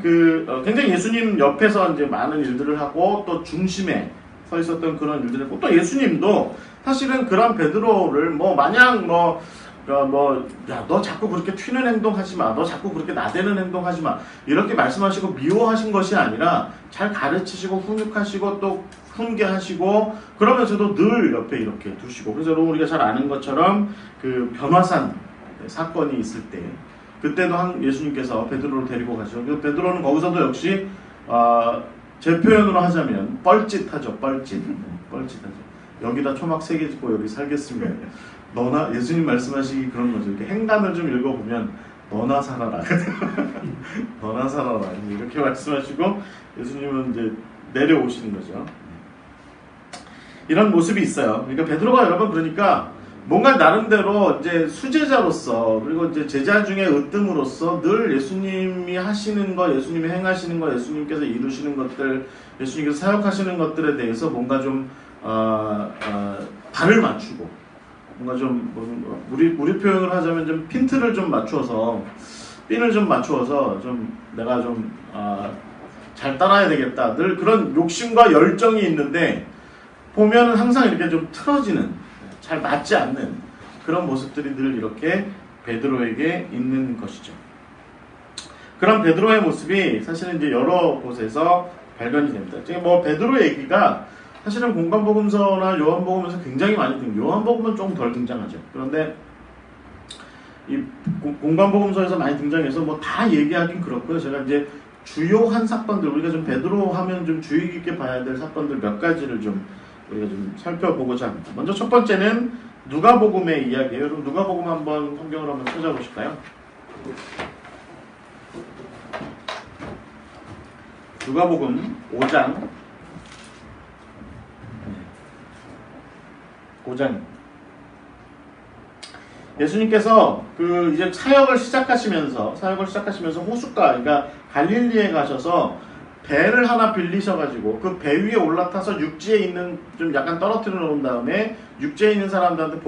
굉장히 예수님 옆에서 이제 많은 일들을 하고 또 중심에 서 있었던 그런 일들을 했고 또 예수님도 사실은 그런 베드로를 뭐 마냥 야, 너 자꾸 그렇게 튀는 행동하지 마. 너 자꾸 그렇게 나대는 행동하지 마. 이렇게 말씀하시고 미워하신 것이 아니라 잘 가르치시고 훈육하시고 또 훈계하시고 그러면서도 늘 옆에 이렇게 두시고 그래서 여러분 우리가 잘 아는 것처럼 그 변화산 사건이 있을 때 그때도 예수님께서 베드로를 데리고 가시죠. 베드로는 거기서도 역시 제 표현으로 하자면 뻘짓하죠. 뻘짓하죠. 여기다 초막 3개 짓고 여기 살겠으면 너나 예수님 말씀하시기 그런 거죠. 이렇게 행간을 좀 읽어보면 너나 살아라. 너나 살아라. 이렇게 말씀하시고 예수님은 이제 내려오시는 거죠. 이런 모습이 있어요. 그러니까 베드로가 여러분 그러니까 뭔가 나름대로 이제 수제자로서 그리고 이제 제자 중에 으뜸으로서 늘 예수님이 하시는 거, 예수님이 행하시는 거, 예수님께서 이루시는 것들, 예수님께서 사역하시는 것들에 대해서 뭔가 좀 발을 맞추고 뭔가 좀 우리 표현을 하자면 좀 핀트를 좀 맞추어서 핀을 좀 맞추어서 좀 내가 좀 잘 따라야 되겠다. 늘 그런 욕심과 열정이 있는데 보면은 항상 이렇게 좀 틀어지는 잘 맞지 않는 그런 모습들이 늘 이렇게 베드로에게 있는 것이죠. 그런 베드로의 모습이 사실은 이제 여러 곳에서 발견이 됩니다. 지금 뭐 베드로의 얘기가 사실은 공관복음서나 요한복음에서 굉장히 많이 등장. 요한복음은 조금 덜 등장하죠. 그런데 이 공관복음서에서 많이 등장해서 뭐 다 얘기하긴 그렇고요. 제가 이제 주요한 사건들 우리가 좀 베드로 하면 좀 주의 깊게 봐야 될 사건들 몇 가지를 좀 우리가 좀 살펴보고자 합니다. 먼저 첫 번째는 누가복음의 이야기예요. 여러분 누가복음 한번 성경을 한번 찾아보실까요? 누가복음 5장 5장 예수님께서 이제 사역을 시작하시면서 호숫가 그러니까 갈릴리에 가셔서 배를 하나 빌리셔가지고 그 배 위에 올라타서 육지에 있는 좀 약간 떨어뜨려 놓은 다음에 육지에 있는 사람들한테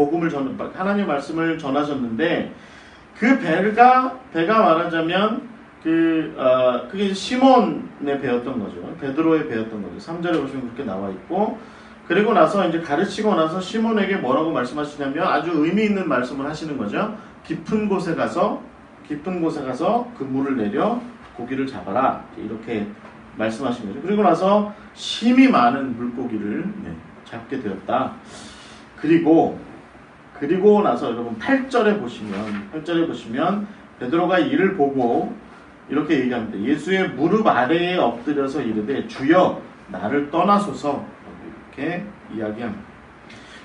하나님 말씀을 전하셨는데 그 배가 말하자면 그게 이제 시몬의 배였던 거죠. 베드로의 배였던 거죠. 3절에 보시면 그렇게 나와 있고 그리고 나서 이제 가르치고 나서 시몬에게 뭐라고 말씀하시냐면 아주 의미 있는 말씀을 하시는 거죠. 깊은 곳에 가서 그물을 내려 고기를 잡아라. 이렇게 말씀하신 거죠. 그리고 나서 심히 많은 물고기를 잡게 되었다. 그리고 나서 여러분 8절에 보시면 베드로가 이를 보고 이렇게 얘기합니다. 예수의 무릎 아래에 엎드려서 이르되 주여 나를 떠나소서 이렇게 이야기합니다.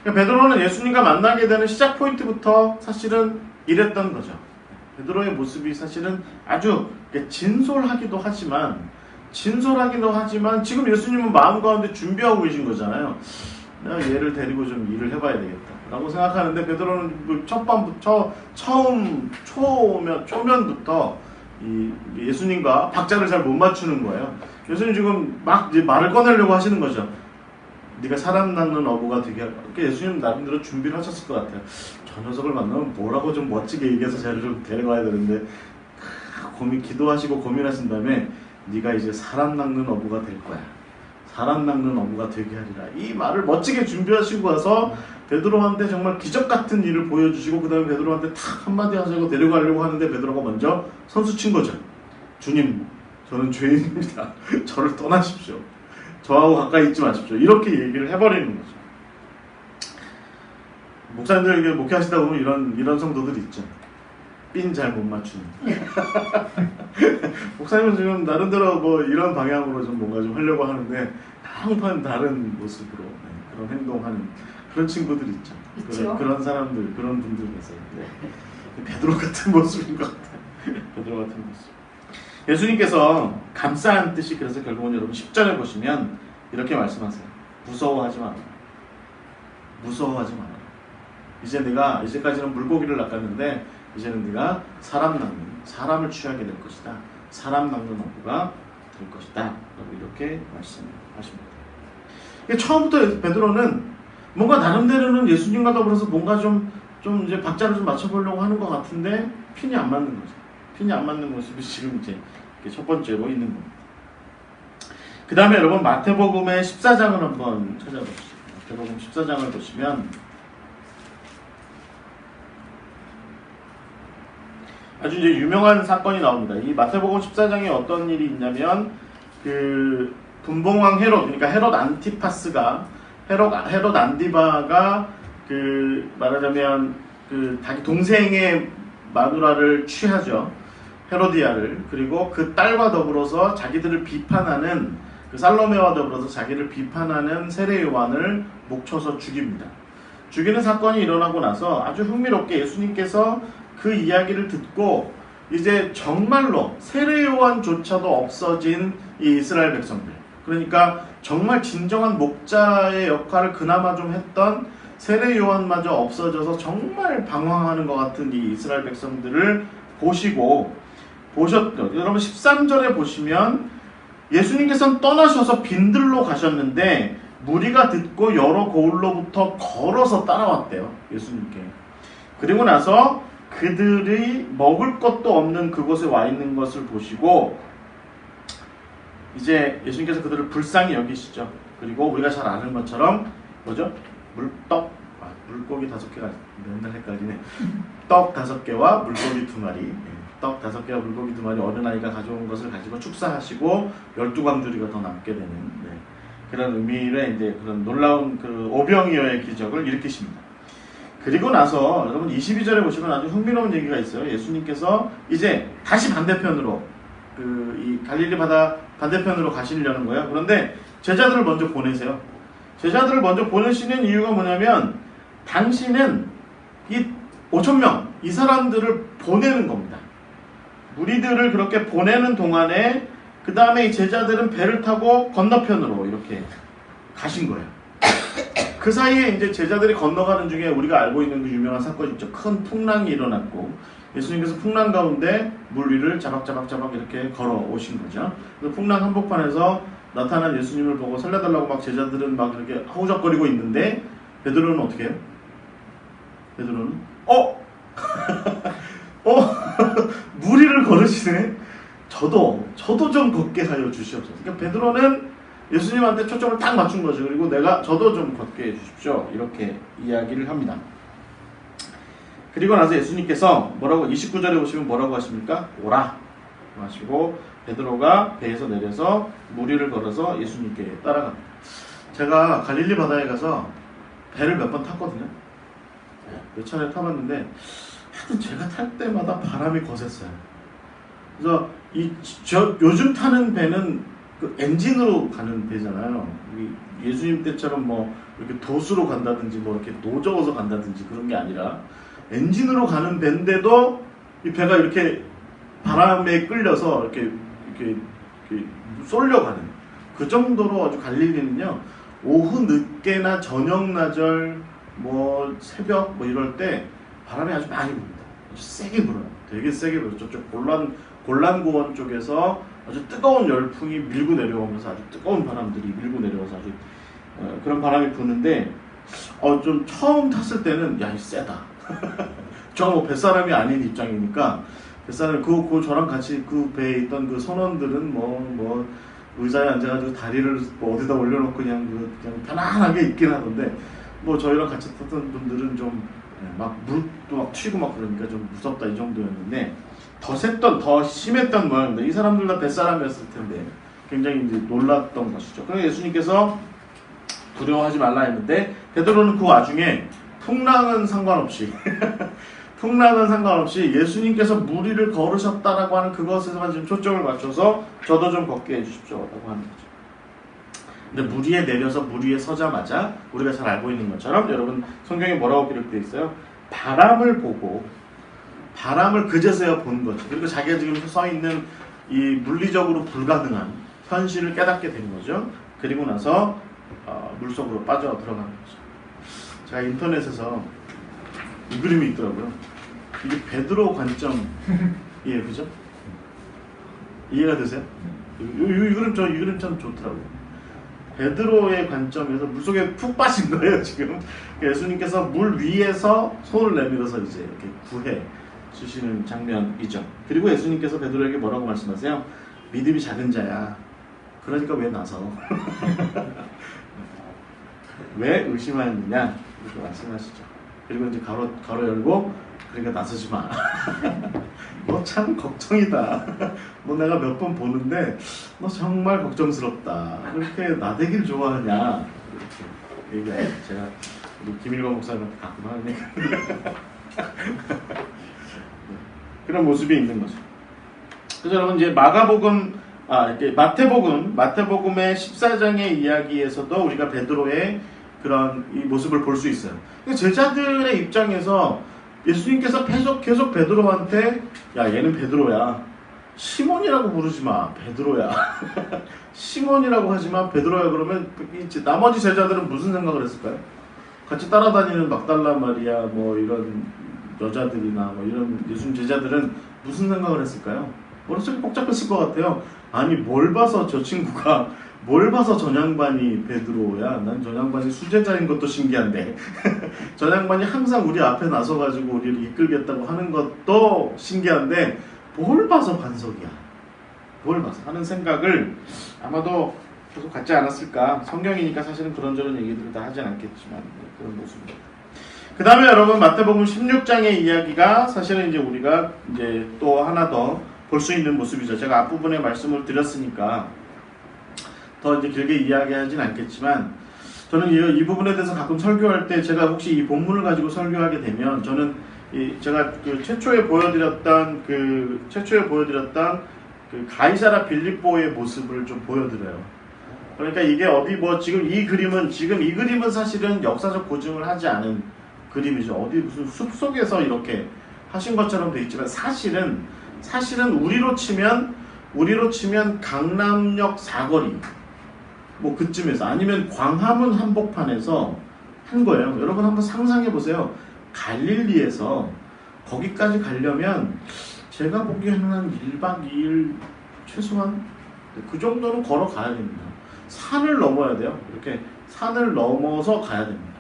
그러니까 베드로는 예수님과 만나게 되는 시작 포인트부터 사실은 이랬던 거죠. 베드로의 모습이 사실은 아주 진솔하기도 하지만 지금 예수님은 마음 가운데 준비하고 계신 거잖아요. 내가 얘를 데리고 좀 일을 해봐야 되겠다 라고 생각하는데 베드로는 초면부터 이 예수님과 박자를 잘 못 맞추는 거예요. 예수님 지금 막 이제 말을 꺼내려고 하시는 거죠. 네가 사람 낳는 어부가 되게 그러니까 예수님 나름대로 준비를 하셨을 것 같아요. 저 녀석을 만나면 뭐라고 좀 멋지게 얘기해서 쟤를 좀 데려가야 되는데 기도하시고 고민하신 다음에 네가 이제 사람 낚는 어부가 될 거야. 바람 낚는 어부가 되게 하리라. 이 말을 멋지게 준비하시고 와서 베드로한테 정말 기적 같은 일을 보여주시고 그 다음에 베드로한테 탁 한마디 하자고 데려가려고 하는데 베드로가 먼저 선수 친 거죠. 주님, 저는 죄인입니다. 저를 떠나십시오. 저하고 가까이 있지 마십시오. 이렇게 얘기를 해버리는 거죠. 목사님들 목회하시다 보면 이런 성도들이 있죠. 핀 잘 못 맞추는. 목사님은 지금 나름대로 뭐 이런 방향으로 좀 뭔가 좀 하려고 하는데 항상 다른 모습으로 그런 행동하는 그런 친구들이 있죠. 그런 사람들, 그런 분들 계세요. 베드로 같은 모습인 것 같아요. 베드로 같은 모습. 예수님께서 감싸는 뜻이 그래서 결국은 여러분 10절에 보시면 이렇게 말씀하세요. 무서워하지 마라. 무서워하지 마라. 이제 내가 이제까지는 물고기를 낚았는데 이제는 네가 사람을 취하게 될 것이다. 사람 낚는 어부가 될 것이다. 라고 이렇게 말씀하십니다. 처음부터 베드로는 뭔가 나름대로는 예수님과 더불어서 뭔가 좀 이제 박자를 좀 맞춰보려고 하는 것 같은데 핀이 안 맞는 거죠. 핀이 안 맞는 모습이 지금 이제 첫 번째로 있는 겁니다. 그 다음에 여러분 마태복음의 14장을 한번 찾아보시죠. 마태복음 14장을 보시면 아주 이제 유명한 사건이 나옵니다. 이 마태복음 14장에 어떤 일이 있냐면 그 분봉왕 헤롯, 그러니까 헤롯 안티파스가 헤롯 안디바가 그 말하자면 그 자기 동생의 마누라를 취하죠. 헤로디아를. 그리고 그 딸과 더불어서 자기들을 비판하는 그 살로메와 더불어서 자기를 비판하는 세례 요한을 목쳐서 죽입니다. 죽이는 사건이 일어나고 나서 아주 흥미롭게 예수님께서 그 이야기를 듣고 이제 정말로 세례 요한조차도 없어진 이 이스라엘 백성들, 그러니까 정말 진정한 목자의 역할을 그나마 좀 했던 세례 요한마저 없어져서 정말 방황하는 것 같은 이 이스라엘 백성들을 보셨죠. 여러분 13절에 보시면 예수님께서는 떠나셔서 빈들로 가셨는데 무리가 듣고 여러 고을로부터 걸어서 따라왔대요. 예수님께. 그리고 나서 그들이 먹을 것도 없는 그곳에 와 있는 것을 보시고 이제 예수님께서 그들을 불쌍히 여기시죠. 그리고 우리가 잘 아는 것처럼 뭐죠? 물고기 5개가 맨날 헷갈리네. 떡 5개와 물고기 2마리. 떡 5개와 물고기 2마리 어린아이가 가져온 것을 가지고 축사하시고 12광주리가 더 남게 되는 그런 의미의 이제 그런 놀라운 그 오병이어의 기적을 일으키십니다. 그리고 나서 여러분 22절에 보시면 아주 흥미로운 얘기가 있어요. 예수님께서 이제 다시 반대편으로 이 갈릴리 바다 반대편으로 가시려는 거예요. 그런데 제자들을 먼저 보내세요. 제자들을 먼저 보내시는 이유가 뭐냐면 당신은 이 5,000명 이 사람들을 보내는 겁니다. 무리들을 그렇게 보내는 동안에 그 다음에 이 제자들은 배를 타고 건너편으로 이렇게 가신 거예요. 그 사이에 이제 제자들이 건너가는 중에 우리가 알고 있는 그 유명한 사건이 있죠. 큰 풍랑이 일어났고 예수님께서 풍랑 가운데 물 위를 자박자박 이렇게 걸어 오신 거죠. 그 풍랑 한복판에서 나타난 예수님을 보고 살려달라고 막 제자들은 막 이렇게 허우적거리고 있는데 베드로는 어떻게 해요? 베드로는 무리를 걸으시네. 저도 좀 걷게 하여 주시옵소서. 그러니까 베드로는 예수님한테 초점을 딱 맞춘 거죠. 그리고 저도 좀 걷게 해주십시오. 이렇게 이야기를 합니다. 그리고 나서 예수님께서 29절에 보시면 뭐라고 하십니까? 오라 하시고 베드로가 배에서 내려서 무리를 걸어서 예수님께 따라갑니다. 제가 갈릴리 바다에 가서 배를 몇 번 탔거든요. 몇 차례 타봤는데 하여튼 제가 탈 때마다 바람이 거셌어요. 그래서 요즘 타는 배는 그 엔진으로 가는 배잖아요. 예수님 때처럼 뭐 이렇게 도수로 간다든지 뭐 이렇게 노저어서 간다든지 그런 게 아니라 엔진으로 가는 배인데도 이 배가 이렇게 바람에 끌려서 이렇게 쏠려가는 그 정도로 아주 갈릴리는요. 오후 늦게나 저녁 낮절 뭐 새벽 뭐 이럴 때 바람이 아주 많이 붑니다. 아주 세게 불어요. 되게 세게 불어요. 저쪽 골란고원 쪽에서 아주 뜨거운 열풍이 밀고 내려오면서 아주 뜨거운 바람들이 밀고 내려와서 아주 그런 바람이 부는데 좀 처음 탔을 때는 야, 이 세다. 저 뭐 뱃사람이 아닌 입장이니까 뱃사람이 저랑 같이 그 배에 있던 그 선원들은 의자에 앉아가지고 다리를 뭐 어디다 올려놓고 그냥 편안하게 있긴 하던데 뭐 저희랑 같이 탔던 분들은 좀 막 물도 막 튀고 막 그러니까 좀 무섭다 이 정도였는데 더 심했던 모양입니다. 이 사람들 다 뱃사람이었을 텐데 굉장히 이제 놀랐던 것이죠. 그래서 예수님께서 두려워하지 말라 했는데 베드로는 그 와중에 풍랑은 상관없이 예수님께서 물 위를 걸으셨다라고 하는 그것에서만 지금 초점을 맞춰서 저도 좀 걷게 해주십시오라고 하는 거죠. 근데 물 위에 내려서 물 위에 서자마자 우리가 잘 알고 있는 것처럼 여러분 성경에 뭐라고 기록되어 있어요? 바람을 그제서야 본 거죠. 그리고 자기가 지금 서 있는 이 물리적으로 불가능한 현실을 깨닫게 된 거죠. 그리고 나서 물속으로 빠져 들어가는 거죠. 제가 인터넷에서 이 그림이 있더라고요. 이게 베드로 관점이에요, 그죠? 이해가 되세요? 이 그림 참 좋더라고요. 베드로의 관점에서 물속에 푹 빠진 거예요, 지금. 예수님께서 물 위에서 손을 내밀어서 이제 이렇게 구해 주시는 장면이죠. 그리고 예수님께서 베드로에게 뭐라고 말씀하세요? 믿음이 작은 자야. 그러니까 왜 나서? 왜 의심하느냐? 이렇게 말씀하시죠. 그리고 이제 가로 열고, 그러니까 나서지 마. 너 참 걱정이다. 너 내가 몇 번 보는데 너 정말 걱정스럽다. 그렇게 나대길 좋아하냐? 이렇게 얘기해요. 제가 우리 김일광 목사님한테 가끔 하는 얘기. 그런 모습이 있는 거죠. 그래서 여러분 이제 마태복음의 14장의 이야기에서도 우리가 베드로의 그런 이 모습을 볼 수 있어요. 제자들의 입장에서 예수님께서 계속 베드로한테 야 얘는 베드로야. 시몬이라고 부르지 마. 베드로야. 시몬이라고 하지 마. 베드로야. 그러면 나머지 제자들은 무슨 생각을 했을까요? 같이 따라다니는 막달라 마리아 뭐 이런 여자들이나 뭐 이런 예수님 제자들은 무슨 생각을 했을까요? 머릿속이 복잡했을 것 같아요. 아니 뭘 봐서 저 양반이 베드로야? 난 저 양반이 수제자인 것도 신기한데 저 양반이 항상 우리 앞에 나서가지고 우리를 이끌겠다고 하는 것도 신기한데 뭘 봐서 반석이야? 뭘 봐서? 하는 생각을 아마도 계속 갖지 않았을까? 성경이니까 사실은 그런저런 얘기들을 다 하진 않겠지만 그런 모습입니다. 그 다음에 여러분 마태복음 16장의 이야기가 사실은 이제 우리가 이제 또 하나 더 볼 수 있는 모습이죠. 제가 앞부분에 말씀을 드렸으니까 더 이제 길게 이야기하진 않겠지만 저는 이 부분에 대해서 가끔 설교할 때 제가 혹시 이 본문을 가지고 설교하게 되면 저는 제가 그 최초에 보여드렸던 그 가이사라 빌립보의 모습을 좀 보여드려요. 그러니까 이게 어디 뭐 지금 이 그림은 사실은 역사적 고증을 하지 않은 그림이죠. 어디 무슨 숲 속에서 이렇게 하신 것처럼 돼 있지만 사실은 우리로 치면 강남역 사거리 뭐 그쯤에서 아니면 광화문 한복판에서 한 거예요. 여러분 한번 상상해 보세요. 갈릴리에서 거기까지 가려면 제가 보기에는 한 1박 2일 최소한 그 정도는 걸어가야 됩니다. 산을 넘어야 돼요. 이렇게 산을 넘어서 가야 됩니다.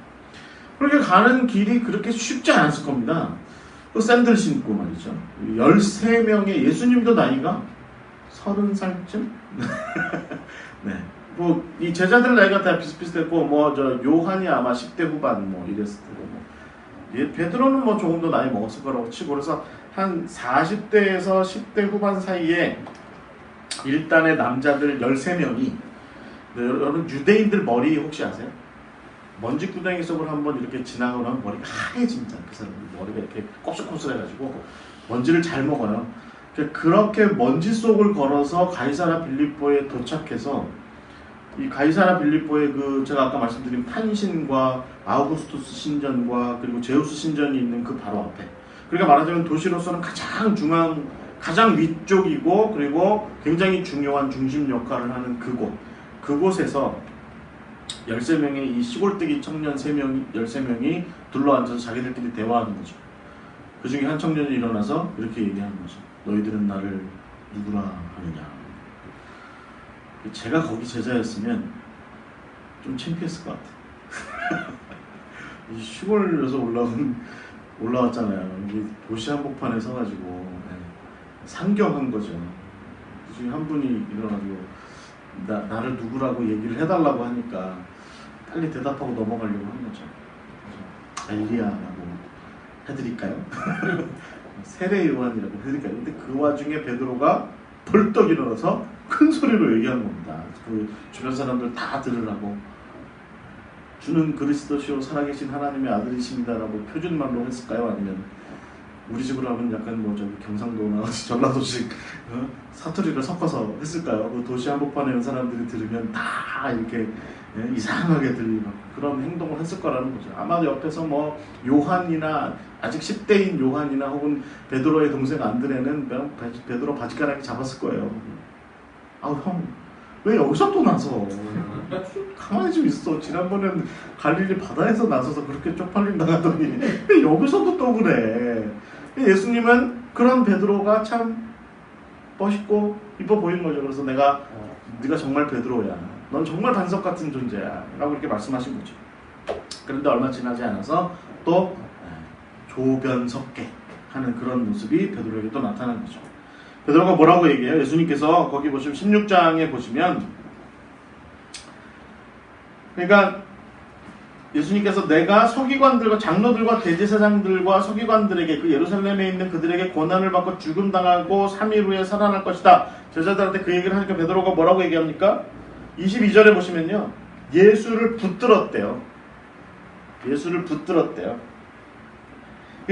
그렇게 가는 길이 그렇게 쉽지 않았을 겁니다. 그 샌들 신고 말이죠. 13명의 예수님도 나이가 30살쯤? 네. 뭐 이 제자들 나이가 다 비슷비슷했고 뭐 저 요한이 아마 10대 후반 뭐 이랬을 테고 뭐 베드로는 뭐 조금 더 나이 먹었을 거라고 치고 그래서 한 40대에서 10대 후반 사이에 일단의 남자들 13명이 여러분 유대인들 머리 혹시 아세요? 먼지구덩이 속을 한번 이렇게 지나가고 나면 머리가 하얘집니다. 그 사람 머리가 이렇게 꼬슬꼬슬해가지고 먼지를 잘 먹어요. 그렇게 먼지 속을 걸어서 가이사라 빌립보에 도착해서 이 가이사라 빌립보의 그 제가 아까 말씀드린 판신과 아우구스투스 신전과 그리고 제우스 신전이 있는 그 바로 앞에 그러니까 말하자면 도시로서는 가장 위쪽이고 그리고 굉장히 중요한 중심 역할을 하는 그곳에서 13명의 이 시골뜨기 청년 13명이 둘러앉아서 자기들끼리 대화하는 거죠. 그 중에 한 청년이 일어나서 이렇게 얘기하는 거죠. 너희들은 나를 누구라 하느냐. 제가 거기 제자였으면 좀 창피했을 것 같아요. 이 시골에서 올라왔잖아요. 여기 도시 한복판에 서가지고 상경한 거죠. 그 중에 한 분이 일어나가지고 나를 누구라고 얘기를 해달라고 하니까 빨리 대답하고 넘어가려고 하는 거죠. 그래서 엘리야라고 해드릴까요? 세례 요한이라고 해드릴까요? 근데 그 와중에 베드로가 벌떡 일어나서 큰 소리로 얘기한 겁니다. 그 주변 사람들 다 들으라고. 주는 그리스도시요 살아계신 하나님의 아들이십니다라고 표준말로 했을까요? 아니면 우리 집으로 하면 약간 뭐 저기 경상도나 전라도식 사투리를 섞어서 했을까요? 그 도시 한복판에 있는 사람들이 들으면 다 이렇게 이상하게 들리는 그런 행동을 했을 거라는 거죠. 아마도 옆에서 뭐 요한이나 아직 10대인 요한이나 혹은 베드로의 동생 안드레는 베드로 바지가랑이 잡았을 거예요. 아우 형, 왜 여기서 또 나서? 가만히 좀 있어. 지난번엔 갈릴리 바다에서 나서서 그렇게 쪽팔림 당하더니 왜 여기서도 또 그래? 예수님은 그런 베드로가 참 멋있고 이뻐 보이는 거죠. 그래서 네가 정말 베드로야. 넌 정말 반석 같은 존재야. 라고 이렇게 말씀하신 거죠. 그런데 얼마 지나지 않아서 또 조변석계 하는 그런 모습이 베드로에게 또 나타나는 거죠. 베드로가 뭐라고 얘기해요? 예수님께서 거기 보시면 16장에 보시면 그러니까 예수님께서 내가 서기관들과 장로들과 대제사장들과 서기관들에게 그 예루살렘에 있는 그들에게 고난을 받고 죽음당하고 3일 후에 살아날 것이다. 제자들한테 그 얘기를 하니까 베드로가 뭐라고 얘기합니까? 22절에 보시면요. 예수를 붙들었대요. 예수를 붙들었대요.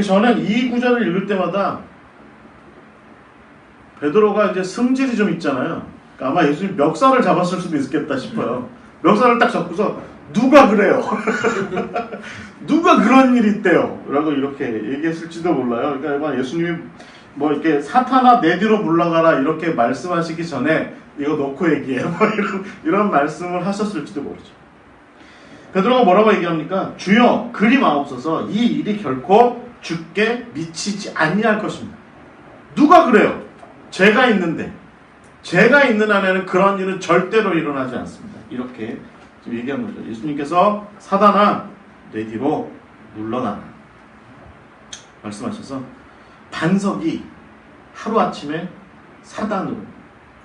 저는 이 구절을 읽을 때마다 베드로가 이제 성질이 좀 있잖아요. 그러니까 아마 예수님 멱살을 잡았을 수도 있겠다 싶어요. 멱살을 딱 잡고서 누가 그래요? 누가 그런 일이 있대요? 라고 이렇게 얘기했을지도 몰라요. 그러니까 아마 예수님이 뭐 이렇게 사탄아 내 뒤로 물러가라 이렇게 말씀하시기 전에 이거 놓고 얘기해. 뭐 이런 말씀을 하셨을지도 모르죠. 베드로가 뭐라고 얘기합니까? 주여 그리 마옵소서 이 일이 결코 주께 미치지 아니할 것입니다. 누가 그래요? 제가 있는데 제가 있는 안에는 그런 일은 절대로 일어나지 않습니다. 이렇게 지금 얘기한 거죠. 예수님께서 사단아 내 뒤로 물러나라 말씀하셔서 반석이 하루아침에 사단으로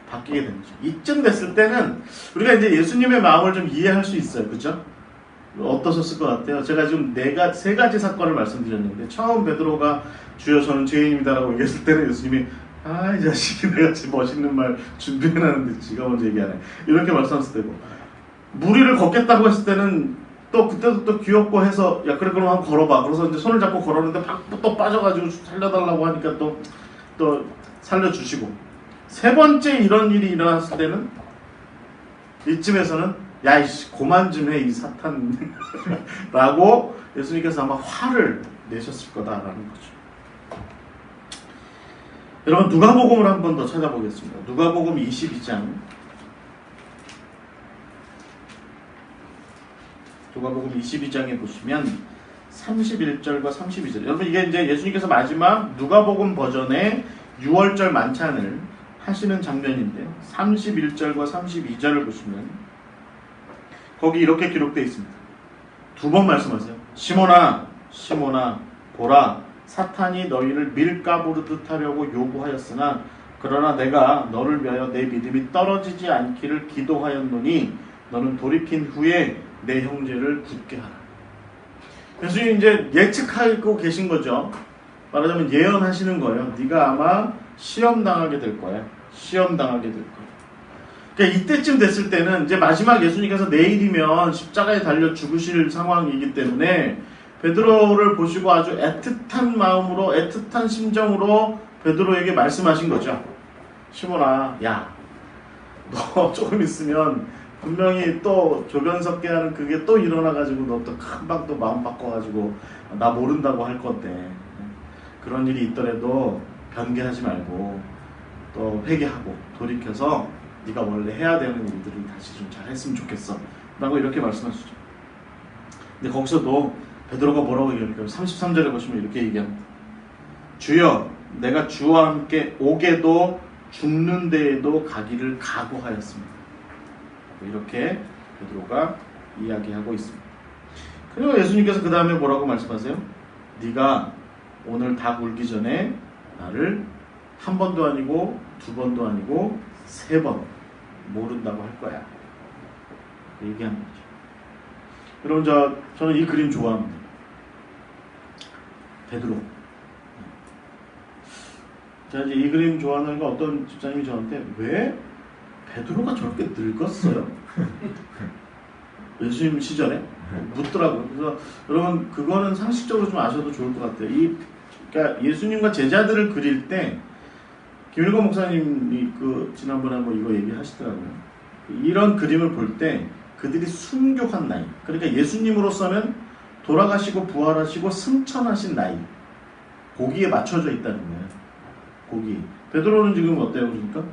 바뀌게 된 거죠. 이쯤 됐을 때는 우리가 이제 예수님의 마음을 좀 이해할 수 있어요. 그죠? 어떠셨을 것 같아요? 제가 지금 세 가지 사건을 말씀드렸는데 처음 베드로가 주여 저는 죄인입니다라고 얘기했을 때는 예수님이 아 이 자식이 내가 지금 멋있는 말 준비해놨는데 지가 먼저 얘기하네 이렇게 말씀하셨을 때고 무리를 걷겠다고 했을 때는 또 그때도 또 귀엽고 해서 야 그래 그럼 한번 걸어봐 그래서 이제 손을 잡고 걸었는데 또 빠져가지고 살려달라고 하니까 또 살려주시고 세 번째 이런 일이 일어났을 때는 이쯤에서는 야 이씨 고만 좀 해 이 사탄 라고 예수님께서 아마 화를 내셨을 거다라는 거죠. 여러분 누가복음을 한 번 더 찾아보겠습니다. 누가복음 22장 누가복음 22장에 보시면 31절과 32절 여러분 이게 이제 예수님께서 마지막 누가복음 버전의 6월절 만찬을 하시는 장면인데요. 31절과 32절을 보시면 거기 이렇게 기록되어 있습니다. 두 번 말씀하세요. 시몬아 시몬아 보라 사탄이 너희를 밀가부르듯 하려고 요구하였으나 그러나 내가 너를 위하여 내 믿음이 떨어지지 않기를 기도하였노니 너는 돌이킨 후에 내 형제를 굳게 하라. 예수님이 이제 예측하고 계신 거죠. 말하자면 예언하시는 거예요. 네가 아마 시험 당하게 될 거야. 시험 당하게 될 거야. 그러니까 이때쯤 됐을 때는 이제 마지막 예수님께서 내일이면 십자가에 달려 죽으실 상황이기 때문에 베드로를 보시고 아주 애틋한 마음으로 애틋한 심정으로 베드로에게 말씀하신 거죠. 시몬아, 야, 너 조금 있으면 분명히 또 조변석계 하는 그게 또 일어나가지고 너 또 금방 또 마음 바꿔가지고 나 모른다고 할 건데 그런 일이 있더라도 변개하지 말고 또 회개하고 돌이켜서 네가 원래 해야 되는 일들을 다시 좀 잘했으면 좋겠어 라고 이렇게 말씀하시죠. 근데 거기서도 베드로가 뭐라고 얘기합니까? 33절에 보시면 이렇게 얘기합니다. 주여 내가 주와 함께 오게도 죽는 데에도 가기를 각오하였습니다. 이렇게 베드로가 이야기하고 있습니다. 그리고 예수님께서 그 다음에 뭐라고 말씀하세요? 네가 오늘 닭 울기 전에 나를 한 번도 아니고 두 번도 아니고 세 번 모른다고 할 거야. 얘기한 거죠. 여러분 저는 이 그림 좋아합니다. 베드로. 제가 이제 이 그림 좋아하는 거 어떤 집사님이 저한테 왜 베드로가 저렇게 늙었어요? 예수님 시절에 묻더라고요. 그래서 여러분 그거는 상식적으로 좀 아셔도 좋을 것 같아요. 그러니까 예수님과 제자들을 그릴 때 김일권 목사님이 지난번에 한번 이거 얘기하시더라고요. 이런 그림을 볼 때 그들이 순교한 나이, 그러니까 예수님으로서는 돌아가시고 부활하시고 승천하신 나이, 거기에 맞춰져 있다는 거예요. 거기. 베드로는 지금 어때요? 그러니까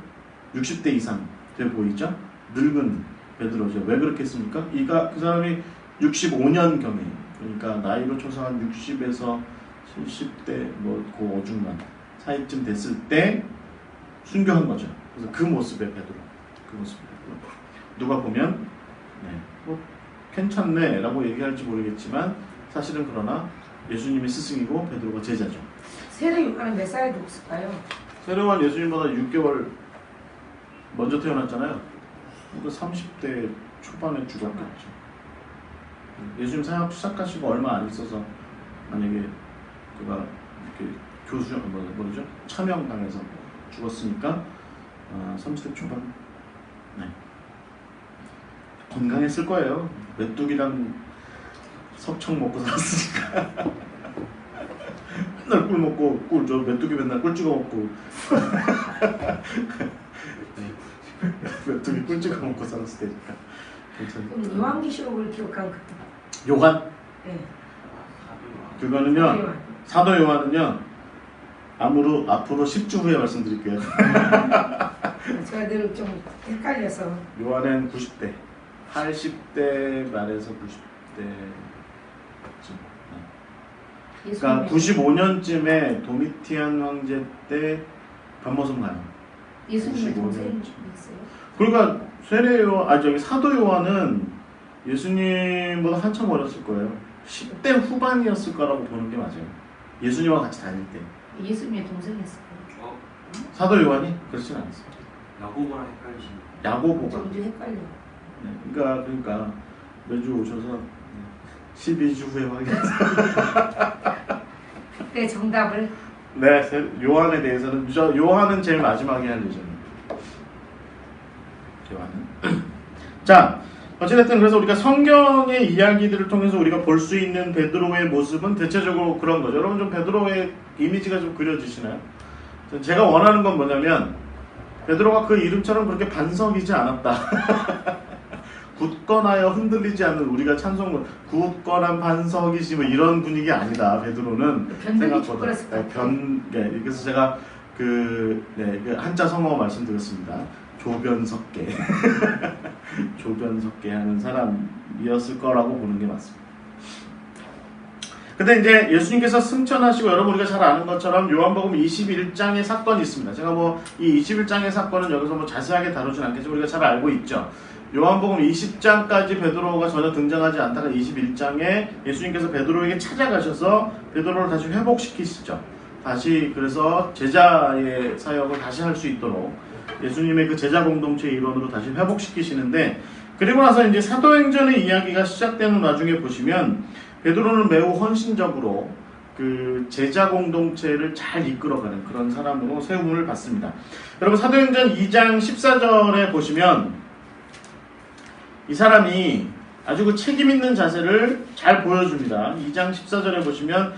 60대 이상 돼 보이죠? 늙은 베드로죠. 왜 그렇게 했습니까? 그 사람이 65년 경에, 그러니까 나이로 쳐서 한 60에서 70대 그 어중간 사이쯤 됐을 때 순교한 거죠. 그래서 그 모습의 베드로, 그 모습의 베드로. 누가 보면 괜찮네 라고 얘기할지 모르겠지만 사실은 그러나 예수님이 스승이고 베드로가 제자죠. 세례 요한은 몇 살에 죽었을까요? 세례 요한 예수님보다 6개월 먼저 태어났잖아요. 그러니까 30대 초반에 죽었겠죠. 예수님 사역 시작하시고 얼마 안 있어서 만약에 그가 이렇게 뭐죠? 차명당해서 죽었으니까 30대 초반. 네. 건강했을 거예요. 메뚜기랑 석청 먹고 살았으니까. 맨날 꿀 먹고 메뚜기 맨날 꿀 찍어 먹고 메뚜기 꿀 찍어 먹고 살았을 때니까. 그럼 요한계시록을 기록한 요한? 네. 그거는요. 사도 요한은요. 앞으로 10주 후에 말씀드릴게요. 제가 늘 좀 헷갈려서. 요한은 90대, 80대 말에서 90대. 그러니까 95년쯤에 도미티안 황제 때 변모성 가요. 예수님의 동생이 있어요? 그러니까 사도 요한은 예수님보다 한참 어렸을 거예요. 10대 후반이었을 거라고 보는 게 맞아요. 예수님과 같이 다닐 때. 예수님의 동생이었어요. 사도 요한이 그렇진 않았어요. 야고보랑 헷갈리시네. 야고보가. 점점 헷갈려. 네, 그러니까 매주 오셔서 12주 후에 확인해서. 그때 정답을. 네, 요한에 대해서는 요한은 제일 마지막에 할 예정입니다. 요한은. 자, 어찌됐든 그래서 우리가 성경의 이야기들을 통해서 우리가 볼 수 있는 베드로의 모습은 대체적으로 그런 거죠. 여러분 좀 베드로의 이미지가 좀 그려지시나요? 제가 원하는 건 뭐냐면 베드로가 그 이름처럼 그렇게 반석이지 않았다. 굳건하여 흔들리지 않는 우리가 찬송 굳건한 반석이지 뭐 이런 분위기 아니다. 베드로는 생각보다 그래서 제가 그 한자 성어 말씀드렸습니다. 조변석계 조변석계 하는 사람이었을 거라고 보는 게 맞습니다. 근데 이제 예수님께서 승천하시고 여러분 우리가 잘 아는 것처럼 요한복음 21장의 사건이 있습니다. 제가 이 21장의 사건은 여기서 자세하게 다루진 않겠지만 우리가 잘 알고 있죠. 요한복음 20장까지 베드로가 전혀 등장하지 않다가 21장에 예수님께서 베드로에게 찾아가셔서 베드로를 다시 회복시키시죠. 다시 그래서 제자의 사역을 다시 할 수 있도록 예수님의 그 제자 공동체의 일원으로 다시 회복시키시는데 그리고 나서 이제 사도행전의 이야기가 시작되는 와중에 보시면 베드로는 매우 헌신적으로 그 제자 공동체를 잘 이끌어가는 그런 사람으로 세움을 받습니다. 여러분 사도행전 2장 14절에 보시면 이 사람이 아주 그 책임 있는 자세를 잘 보여줍니다. 2장 14절에 보시면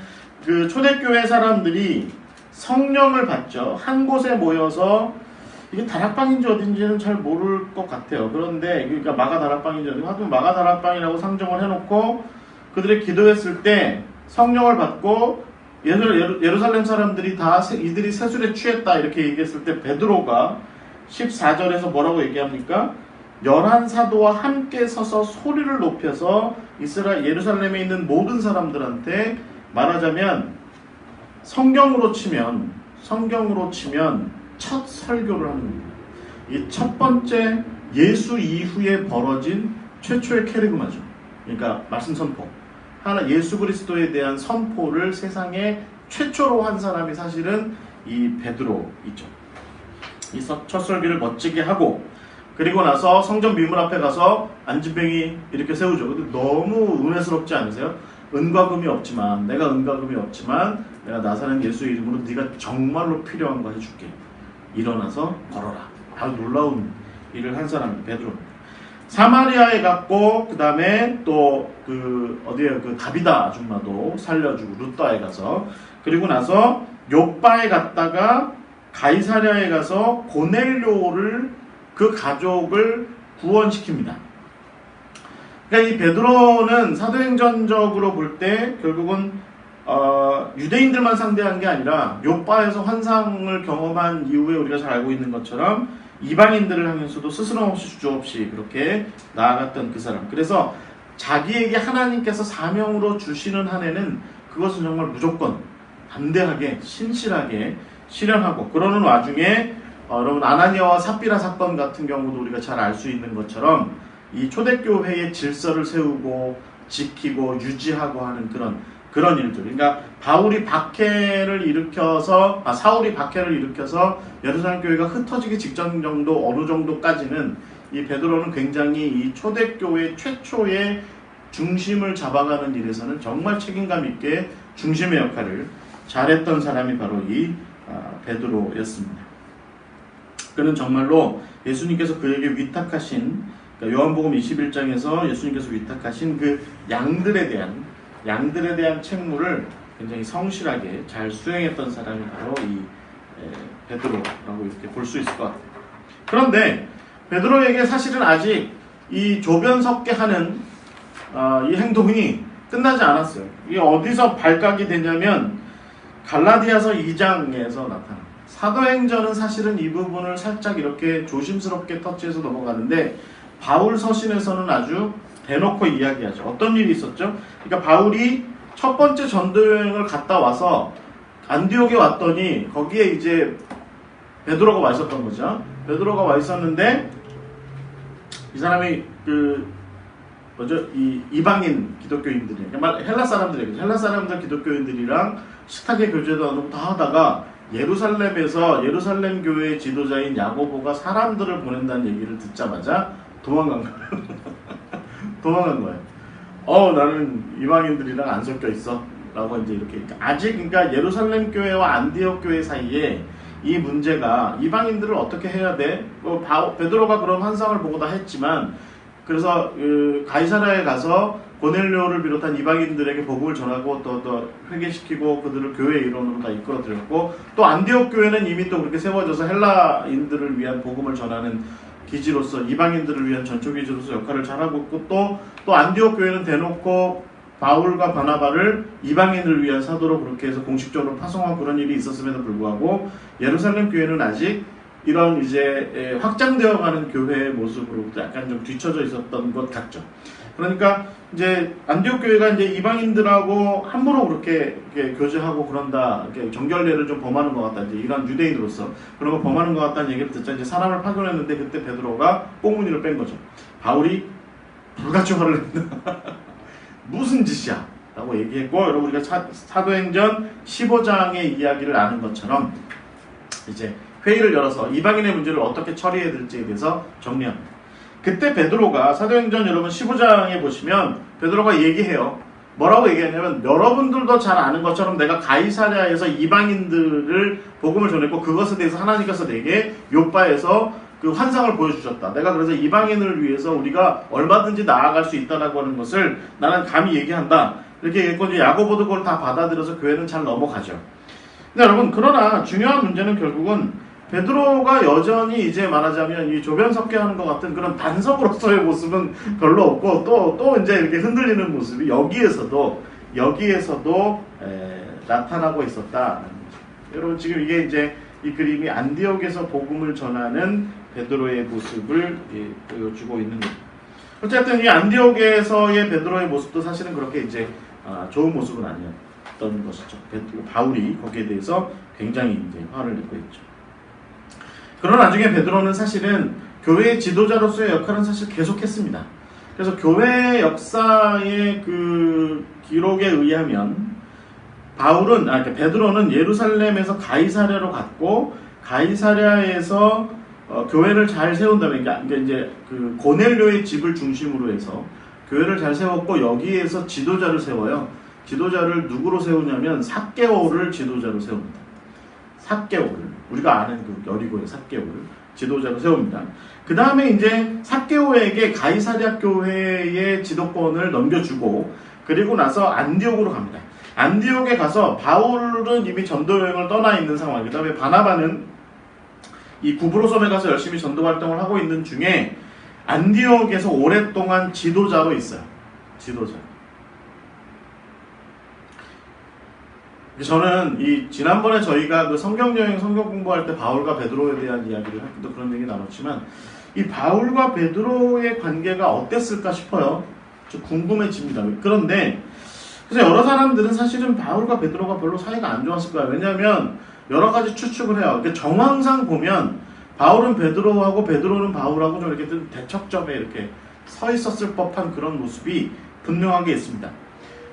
그 초대교회 사람들이 성령을 받죠. 한 곳에 모여서 이게 다락방인지 어딘지는 잘 모를 것 같아요. 그런데 그러니까 마가 다락방인지 어딘지 하여튼 마가 다락방이라고 상정을 해놓고 그들이 기도했을 때 성령을 받고 예루살렘 사람들이 다 이들이 세술에 취했다 이렇게 얘기했을 때 베드로가 14절에서 뭐라고 얘기합니까? 11사도와 함께 서서 소리를 높여서 예루살렘에 있는 모든 사람들한테 말하자면 성경으로 치면 첫 설교를 하는 겁니다. 이 첫 번째 예수 이후에 벌어진 최초의 케르그마죠. 그러니까 말씀 선포. 예수 그리스도에 대한 선포를 세상에 최초로 한 사람이 사실은 이 베드로이죠. 이 첫 설교를 멋지게 하고 그리고 나서 성전 미문 앞에 가서 안진뱅이 이렇게 세우죠. 근데 너무 은혜스럽지 않으세요? 은과 금이 없지만 내가 내가 나사렛 예수 이름으로 네가 정말로 필요한 거 해줄게. 일어나서 걸어라. 아주 놀라운 일을 한 사람이 베드로입니다. 사마리아에 갔고 그 다음에 또 그 어디에 그 다비다 아줌마도 살려주고 루따에 가서 그리고 나서 요빠에 갔다가 가이사랴에 가서 고넬료를 그 가족을 구원시킵니다. 그러니까 이 베드로는 사도행전적으로 볼 때 결국은 유대인들만 상대한 게 아니라 요빠에서 환상을 경험한 이후에 우리가 잘 알고 있는 것처럼 이방인들을 향해서도 스스럼없이 주저없이 그렇게 나아갔던 그 사람. 그래서 자기에게 하나님께서 사명으로 주시는 한 해는 그것은 정말 무조건 담대하게 신실하게 실현하고 그러는 와중에 여러분 아나니아와 삽비라 사건 같은 경우도 우리가 잘 알 수 있는 것처럼 이 초대교회의 질서를 세우고 지키고 유지하고 하는 그런 일들. 그러니까 사울이 박해를 일으켜서 예루살렘 교회가 흩어지기 직전 정도 어느 정도까지는 이 베드로는 굉장히 이 초대교회 최초의 중심을 잡아가는 일에서는 정말 책임감 있게 중심의 역할을 잘했던 사람이 바로 이 베드로였습니다. 그는 정말로 예수님께서 그에게 위탁하신 그러니까 요한복음 21장에서 예수님께서 위탁하신 그 양들에 대한 책무를 굉장히 성실하게 잘 수행했던 사람이 바로 이 베드로라고 이렇게 볼 수 있을 것 같아요. 그런데 베드로에게 사실은 아직 이 조변 섞게 하는 이 행동이 끝나지 않았어요. 이게 어디서 발각이 되냐면 갈라디아서 2장에서 나타납니다. 사도행전은 사실은 이 부분을 살짝 이렇게 조심스럽게 터치해서 넘어가는데 바울 서신에서는 아주 대놓고 이야기하죠. 어떤 일이 있었죠? 그러니까 바울이 첫 번째 전도 여행을 갔다 와서 안디옥에 왔더니 거기에 이제 베드로가 와 있었던 거죠. 베드로가 와 있었는데 이 사람이 이 이방인 기독교인들이 그러니까 헬라 사람들 기독교인들이랑 식탁에 교제도 나누고 다 하다가 예루살렘 교회의 지도자인 야고보가 사람들을 보낸다는 얘기를 듣자마자 도망간 거예요. 나는 이방인들이랑 안 섞여 있어. 라고 이제 이렇게. 아직, 그러니까 예루살렘 교회와 안디옥 교회 사이에 이 문제가 이방인들을 어떻게 해야 돼? 베드로가 그런 환상을 보고 다 했지만, 그래서 가이사랴에 가서 고넬료를 비롯한 이방인들에게 복음을 전하고 또 회개시키고 그들을 교회의 일원으로 다 이끌어들였고, 또 안디옥 교회는 이미 또 그렇게 세워져서 헬라인들을 위한 복음을 전하는 기지로서 이방인들을 위한 전초 기지로서 역할을 잘하고 있고 또 안디옥 교회는 대놓고 바울과 바나바를 이방인을 위한 사도로 그렇게 해서 공식적으로 파송하고 그런 일이 있었음에도 불구하고 예루살렘 교회는 아직 이런 이제 확장되어가는 교회의 모습으로부터 약간 좀 뒤처져 있었던 것 같죠. 그러니까 이제 안디옥 교회가 이제 이방인들하고 함부로 그렇게 교제하고 그런다, 이렇게 정결례를 좀 범하는 것 같다, 이제 이런 유대인으로서 그런 거 범하는 것 같다는 얘기를 듣자 이제 사람을 파견했는데 그때 베드로가 꽁무니를 뺀 거죠. 바울이 불같이 화를 냈다. 무슨 짓이야? 라고 얘기했고, 여러분 우리가 사도행전 15장의 이야기를 아는 것처럼 이제 회의를 열어서 이방인의 문제를 어떻게 처리해야 될지에 대해서 정리합니다. 그때 베드로가 사도행전 여러분 15장에 보시면 베드로가 얘기해요. 뭐라고 얘기하냐면 여러분들도 잘 아는 것처럼 내가 가이사랴에서 이방인들을 복음을 전했고 그것에 대해서 하나님께서 내게 요빠에서 그 환상을 보여주셨다. 내가 그래서 이방인을 위해서 우리가 얼마든지 나아갈 수 있다라고 하는 것을 나는 감히 얘기한다. 이렇게 얘기했고 이제 야고보도 그걸 다 받아들여서 교회는 잘 넘어가죠. 근데 여러분 그러나 중요한 문제는 결국은 베드로가 여전히 이제 말하자면 이 조변 섞게 하는 것 같은 그런 반석으로서의 모습은 별로 없고 또 이제 이렇게 흔들리는 모습이 여기에서도 나타나고 있었다. 여러분 지금 이게 이제 이 그림이 안디옥에서 복음을 전하는 베드로의 모습을 보여주고 있는 거죠. 어쨌든 이 안디옥에서의 베드로의 모습도 사실은 그렇게 이제 좋은 모습은 아니었던 것이죠. 바울이 거기에 대해서 굉장히 이제 화를 내고 있죠. 그러나 나중에 베드로는 사실은 교회의 지도자로서의 역할은 사실 계속했습니다. 그래서 교회 역사의 그 기록에 의하면 베드로는 예루살렘에서 가이사랴로 갔고 가이사랴에서 교회를 잘 세운다면, 그러니까 이제 그 고넬료의 집을 중심으로 해서 교회를 잘 세웠고 여기에서 지도자를 세워요. 지도자를 누구로 세우냐면 삭개오를 지도자로 세웁니다. 삭개오를, 우리가 아는 그 여리고의 삭개오를 지도자로 세웁니다. 그 다음에 이제 삭개오에게 가이사랴 교회의 지도권을 넘겨주고 그리고 나서 안디옥으로 갑니다. 안디옥에 가서 바울은 이미 전도 여행을 떠나 있는 상황, 그 다음에 바나바는 이 구브로섬에 가서 열심히 전도 활동을 하고 있는 중에 안디옥에서 오랫동안 지도자로 있어요. 지도자. 저는 지난번에 저희가 그 성경 여행, 성경 공부할 때 바울과 베드로에 대한 이야기를 할 때도 그런 얘기 나눴지만 이 바울과 베드로의 관계가 어땠을까 싶어요. 좀 궁금해집니다. 그런데 그래서 여러 사람들은 사실은 바울과 베드로가 별로 사이가 안 좋았을 거예요. 왜냐하면 여러 가지 추측을 해요. 그러니까 정황상 보면 바울은 베드로하고 베드로는 바울하고 좀 이렇게 좀 대척점에 이렇게 서 있었을 법한 그런 모습이 분명하게 있습니다.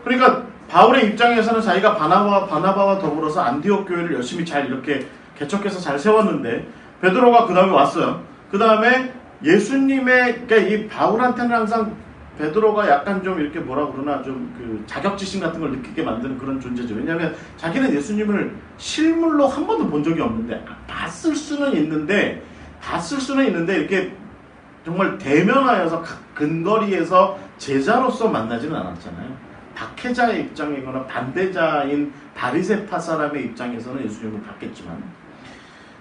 그러니까 바울의 입장에서는 자기가 바나바와 더불어서 안디옥 교회를 열심히 잘 이렇게 개척해서 잘 세웠는데 베드로가 그 다음에 왔어요. 그 다음에 예수님의, 그러니까 이 바울한테는 항상 베드로가 약간 좀 이렇게 뭐라 그러나 좀 그 자격지심 같은 걸 느끼게 만드는 그런 존재죠. 왜냐하면 자기는 예수님을 실물로 한 번도 본 적이 없는데 봤을 수는 있는데 이렇게 정말 대면하여서 근거리에서 제자로서 만나지는 않았잖아요. 박해자의 입장이거나 반대자인 바리새파 사람의 입장에서는 예수님을 봤겠지만,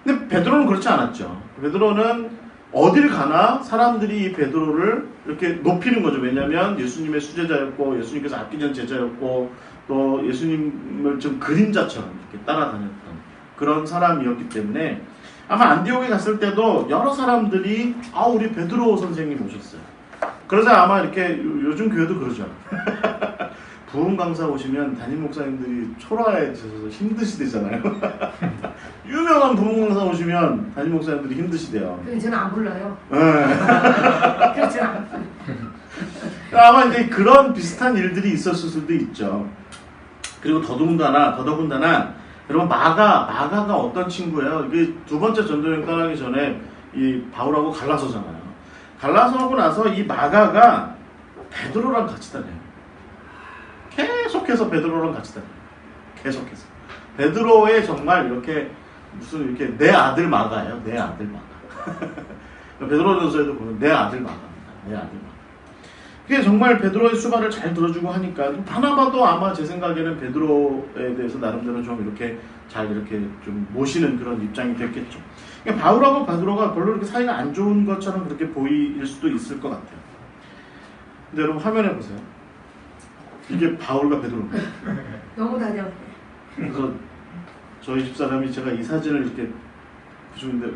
근데 베드로는 그렇지 않았죠. 베드로는 어딜 가나 사람들이 이 베드로를 이렇게 높이는 거죠. 왜냐하면 예수님의 수제자였고 예수님께서 아끼던 제자였고 또 예수님을 좀 그림자처럼 이렇게 따라다녔던 그런 사람이었기 때문에 아마 안디옥에 갔을 때도 여러 사람들이 우리 베드로 선생님 오셨어요. 그러자 아마 이렇게 요즘 교회도 그러죠. 부흥 강사 오시면 담임 목사님들이 초라해져서 힘드시대잖아요. 유명한 부흥 강사 오시면 담임 목사님들이 힘드시대요. 그래서 저는 안 불러요. 네. 그래서 저는 안 불러요. 아마 이제 그런 비슷한 일들이 있었을 수도 있죠. 그리고 더더군다나 여러분 마가가 어떤 친구예요? 이게 두 번째 전도여행 떠나기 전에 이 바울하고 갈라서잖아요. 갈라서하고 나서 이 마가가 베드로랑 같이 다녀요. 계속해서 베드로랑 같이 다녀요. 계속해서. 베드로의 정말 이렇게 무슨 이렇게 내 아들 마가예요. 내 아들 마가. 베드로전서에도 보면 내 아들 마가입니다. 내 아들 마가. 그게 정말 베드로의 수발을 잘 들어주고 하니까 바나바도 아마 제 생각에는 베드로에 대해서 나름대로 좀 이렇게 잘 이렇게 좀 모시는 그런 입장이 됐겠죠. 그러니까 바울하고 베드로가 별로 이렇게 사이가 안 좋은 것처럼 그렇게 보일 수도 있을 것 같아요. 근데 여러분 화면에 보세요. 이게 바울과 베드로입니다. 너무 다녀왔네. 그래서 저희 집사람이 제가 이 사진을 이렇게 보시는데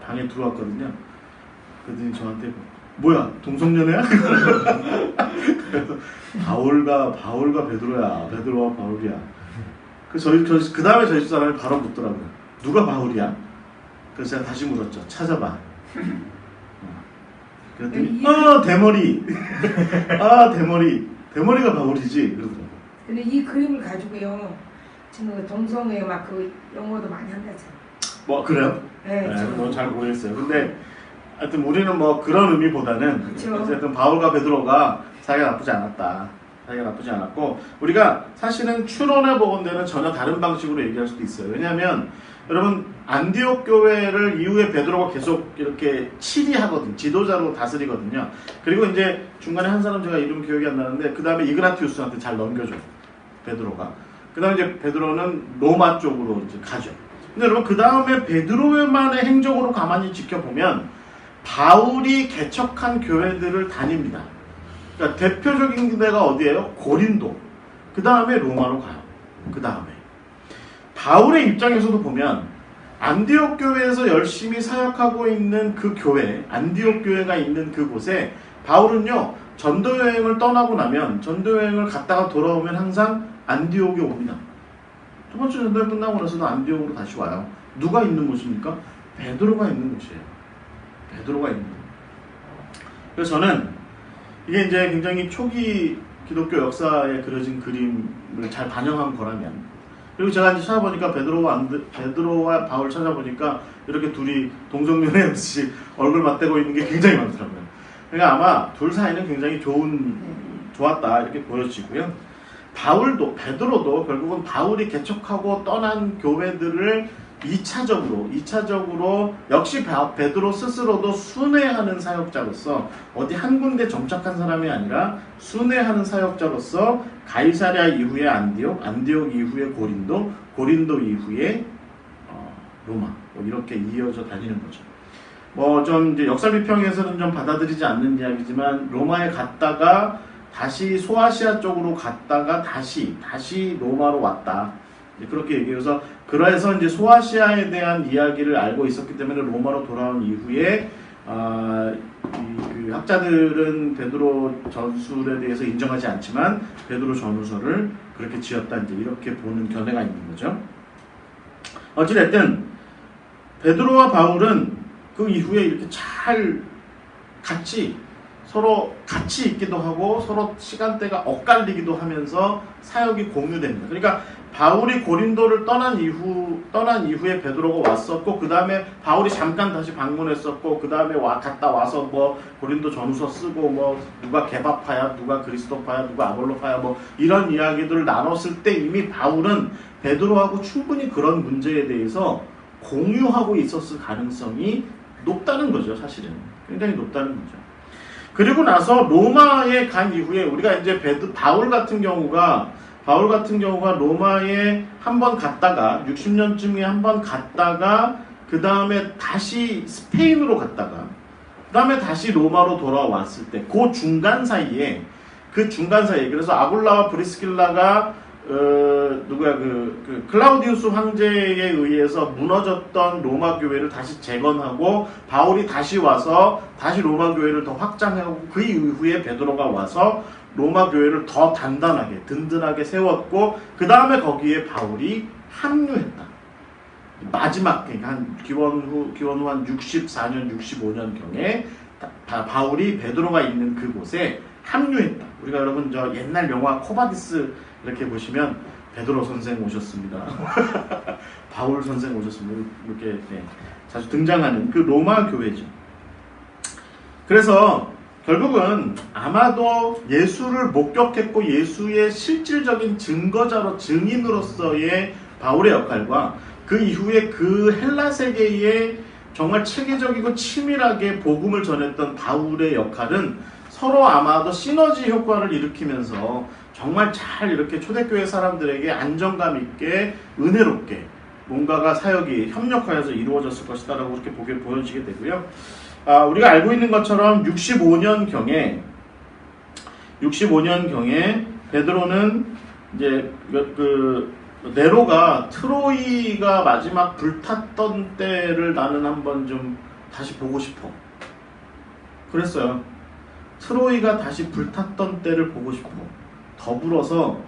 방에 들어왔거든요. 그랬더니 저한테 뭐야 동성연애야? 그래서 바울과 베드로야, 베드로와 바울이야. 그 다음에 저희 집사람이 바로 묻더라고요. 누가 바울이야? 그래서 제가 다시 물었죠. 찾아봐. 그랬더니 대머리. 대머리가 바울이지 그러더라고요. 근데 이 그림을 가지고요. 지금 동성애 막 그 영어도 많이 한다잖아요. 그래요? 네, 잘 모르겠어요. 근데 하여튼 우리는 그런 의미보다는 그쵸. 어쨌든 바울과 베드로가 사이가 나쁘지 않았다. 사이가 나쁘지 않았고 우리가 사실은 추론해 보건대는 전혀 다른 방식으로 얘기할 수도 있어요. 왜냐하면 여러분 안디옥 교회를 이후에 베드로가 계속 이렇게 치리하거든요. 지도자로 다스리거든요. 그리고 이제 중간에 한 사람 제가 이름 기억이 안 나는데 그 다음에 이그나티우스한테 잘 넘겨줘요. 베드로가. 그 다음에 이제 베드로는 로마 쪽으로 이제 가죠. 근데 여러분 그 다음에 베드로만의 행적으로 가만히 지켜보면 바울이 개척한 교회들을 다닙니다. 그러니까 대표적인 데가 어디예요? 고린도. 그 다음에 로마로 가요. 그 다음에 바울의 입장에서도 보면 안디옥 교회에서 열심히 사역하고 있는 그 교회, 안디옥 교회가 있는 그곳에 바울은요 전도여행을 떠나고 나면 전도여행을 갔다가 돌아오면 항상 안디옥에 옵니다. 두 번째 전도여행 끝나고 나서도 안디옥으로 다시 와요. 누가 있는 곳입니까? 베드로가 있는 곳이에요. 베드로가 있는 곳. 그래서 저는 이게 이제 굉장히 초기 기독교 역사에 그려진 그림을 잘 반영한 거라면 그리고 제가 이제 찾아보니까 베드로와 바울 찾아보니까 이렇게 둘이 동성연애하듯이 얼굴 맞대고 있는 게 굉장히 많더라고요. 그러니까 아마 둘 사이는 굉장히 좋았다 이렇게 보여지고요. 베드로도 결국은 바울이 개척하고 떠난 교회들을 2차적으로 역시 베드로 스스로도 순회하는 사역자로서 어디 한 군데 정착한 사람이 아니라 순회하는 사역자로서 가이사랴 이후에 안디옥 이후에 고린도 이후에 로마 이렇게 이어져 다니는 거죠. 뭐 좀 이제 역사 비평에서는 좀 받아들이지 않는 이야기지만 로마에 갔다가 다시 소아시아 쪽으로 갔다가 다시 로마로 왔다. 그렇게 얘기해서 그래서 이제 소아시아에 대한 이야기를 알고 있었기 때문에 로마로 돌아온 이후에 그 학자들은 베드로 전술에 대해서 인정하지 않지만 베드로 전후서를 그렇게 지었다 이제 이렇게 보는 견해가 있는 거죠. 어찌됐든 베드로와 바울은 그 이후에 이렇게 잘 서로 같이 있기도 하고 서로 시간대가 엇갈리기도 하면서 사역이 공유됩니다. 그러니까 바울이 고린도를 떠난 이후에 베드로가 왔었고 그 다음에 바울이 잠깐 다시 방문했었고 그 다음에 갔다 와서 뭐 고린도 전후서 쓰고 뭐 누가 개바파야 누가 그리스도파야 누가 아볼로파야 뭐 이런 이야기들을 나눴을 때 이미 바울은 베드로하고 충분히 그런 문제에 대해서 공유하고 있었을 가능성이 높다는 거죠. 사실은 굉장히 높다는 거죠. 그리고 나서 로마에 간 이후에 우리가 이제 바울 같은 경우가 로마에 한번 갔다가 60년쯤에 한번 갔다가 그 다음에 다시 스페인으로 갔다가 그 다음에 다시 로마로 돌아왔을 때 그 중간 사이에 그래서 아굴라와 브리스길라가 클라우디우스 황제에 의해서 무너졌던 로마 교회를 다시 재건하고 바울이 다시 와서 다시 로마 교회를 더 확장하고 그 이후에 베드로가 와서 로마 교회를 더 든든하게 세웠고 그 다음에 거기에 바울이 합류했다. 마지막 한 기원 후 한 64년 65년 경에 바울이 베드로가 있는 그곳에 합류했다. 우리가 여러분 저 옛날 영화 코바디스 이렇게 보시면 베드로 선생 오셨습니다. 바울 선생 오셨습니다. 이렇게 자주 등장하는 그 로마 교회죠. 그래서 결국은 아마도 예수를 목격했고 예수의 실질적인 증인으로서의 바울의 역할과 그 이후에 그 헬라 세계에 정말 체계적이고 치밀하게 복음을 전했던 바울의 역할은 서로 아마도 시너지 효과를 일으키면서 정말 잘 이렇게 초대교회 사람들에게 안정감 있게 은혜롭게 뭔가가 사역이 협력하여서 이루어졌을 것이다라고 그렇게 보여지게 되고요. 우리가 알고 있는 것처럼 65년경에 베드로는 이제 네로가 트로이가 마지막 불탔던 때를 나는 한번 좀 다시 보고 싶어. 그랬어요. 트로이가 다시 불탔던 때를 보고 싶어. 더불어서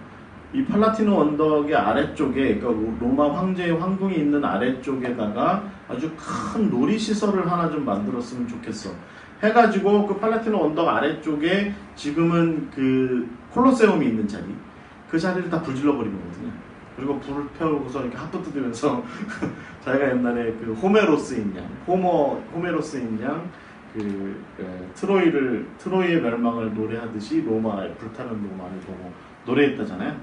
이 팔라티노 언덕의 아래쪽에 그러니까 로마 황제의 황궁이 있는 아래쪽에다가 아주 큰 놀이시설을 하나 좀 만들었으면 좋겠어. 해가지고 그 팔라티노 언덕 아래쪽에 지금은 그 콜로세움이 있는 자리 그 자리를 다 불질러 버린 거거든요. 그리고 불을 펴고서 이렇게 하프 뜯으면서 자기가 옛날에 그 호메로스인 양 트로이의 멸망을 노래하듯이 불타는 로마를 보고 노래했다잖아요.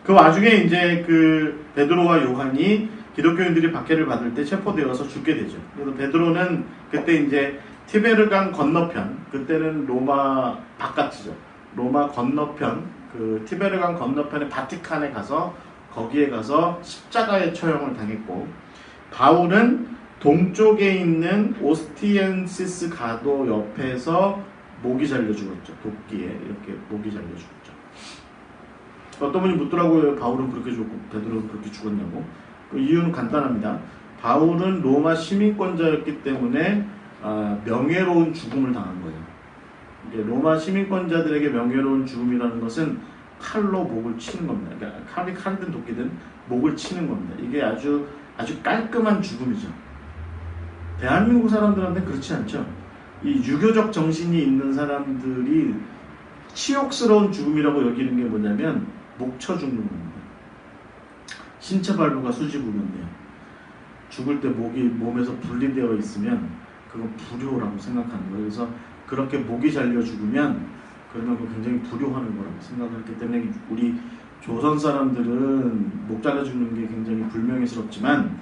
그 와중에 이제 그 베드로와 요한이 기독교인들이 박해를 받을 때 체포되어서 죽게 되죠. 그래서 베드로는 그때 이제 티베르강 건너편, 그때는 로마 바깥이죠. 로마 건너편, 그 티베르강 건너편의 바티칸에 가서 거기에 가서 십자가의 처형을 당했고, 바울은 동쪽에 있는 오스티엔시스 가도 옆에서 목이 잘려 죽었죠. 도끼에 이렇게 목이 잘려 죽었죠. 어떤 분이 묻더라고요. 바울은 그렇게 죽고 베드로는 그렇게 죽었냐고. 그 이유는 간단합니다. 바울은 로마 시민권자였기 때문에 명예로운 죽음을 당한 거예요. 이게 로마 시민권자들에게 명예로운 죽음이라는 것은 칼로 목을 치는 겁니다. 그러니까 칼이든 도끼든 목을 치는 겁니다. 이게 아주 깔끔한 죽음이죠. 대한민국 사람들한테는 그렇지 않죠. 이 유교적 정신이 있는 사람들이 치욕스러운 죽음이라고 여기는 게 뭐냐면 목 쳐 죽는 겁니다. 신체 발부가 수지부인데요. 죽을 때 목이 몸에서 분리되어 있으면 그건 불효라고 생각하는 거예요. 그래서 그렇게 목이 잘려 죽으면 그러면 그거 굉장히 불효하는 거라고 생각했기 때문에 우리 조선 사람들은 목 잘려 죽는 게 굉장히 불명예스럽지만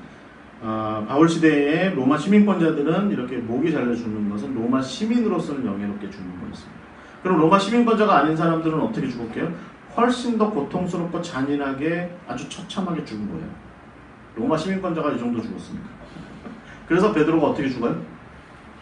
바울 시대의 로마 시민권자들은 이렇게 목이 잘려 죽는 것은 로마 시민으로서는 영예롭게 죽는 거였습니다. 그럼 로마 시민권자가 아닌 사람들은 어떻게 죽었게요? 훨씬 더 고통스럽고 잔인하게 아주 처참하게 죽은 거예요. 로마 시민권자가 이 정도 죽었습니까? 그래서 베드로가 어떻게 죽어요?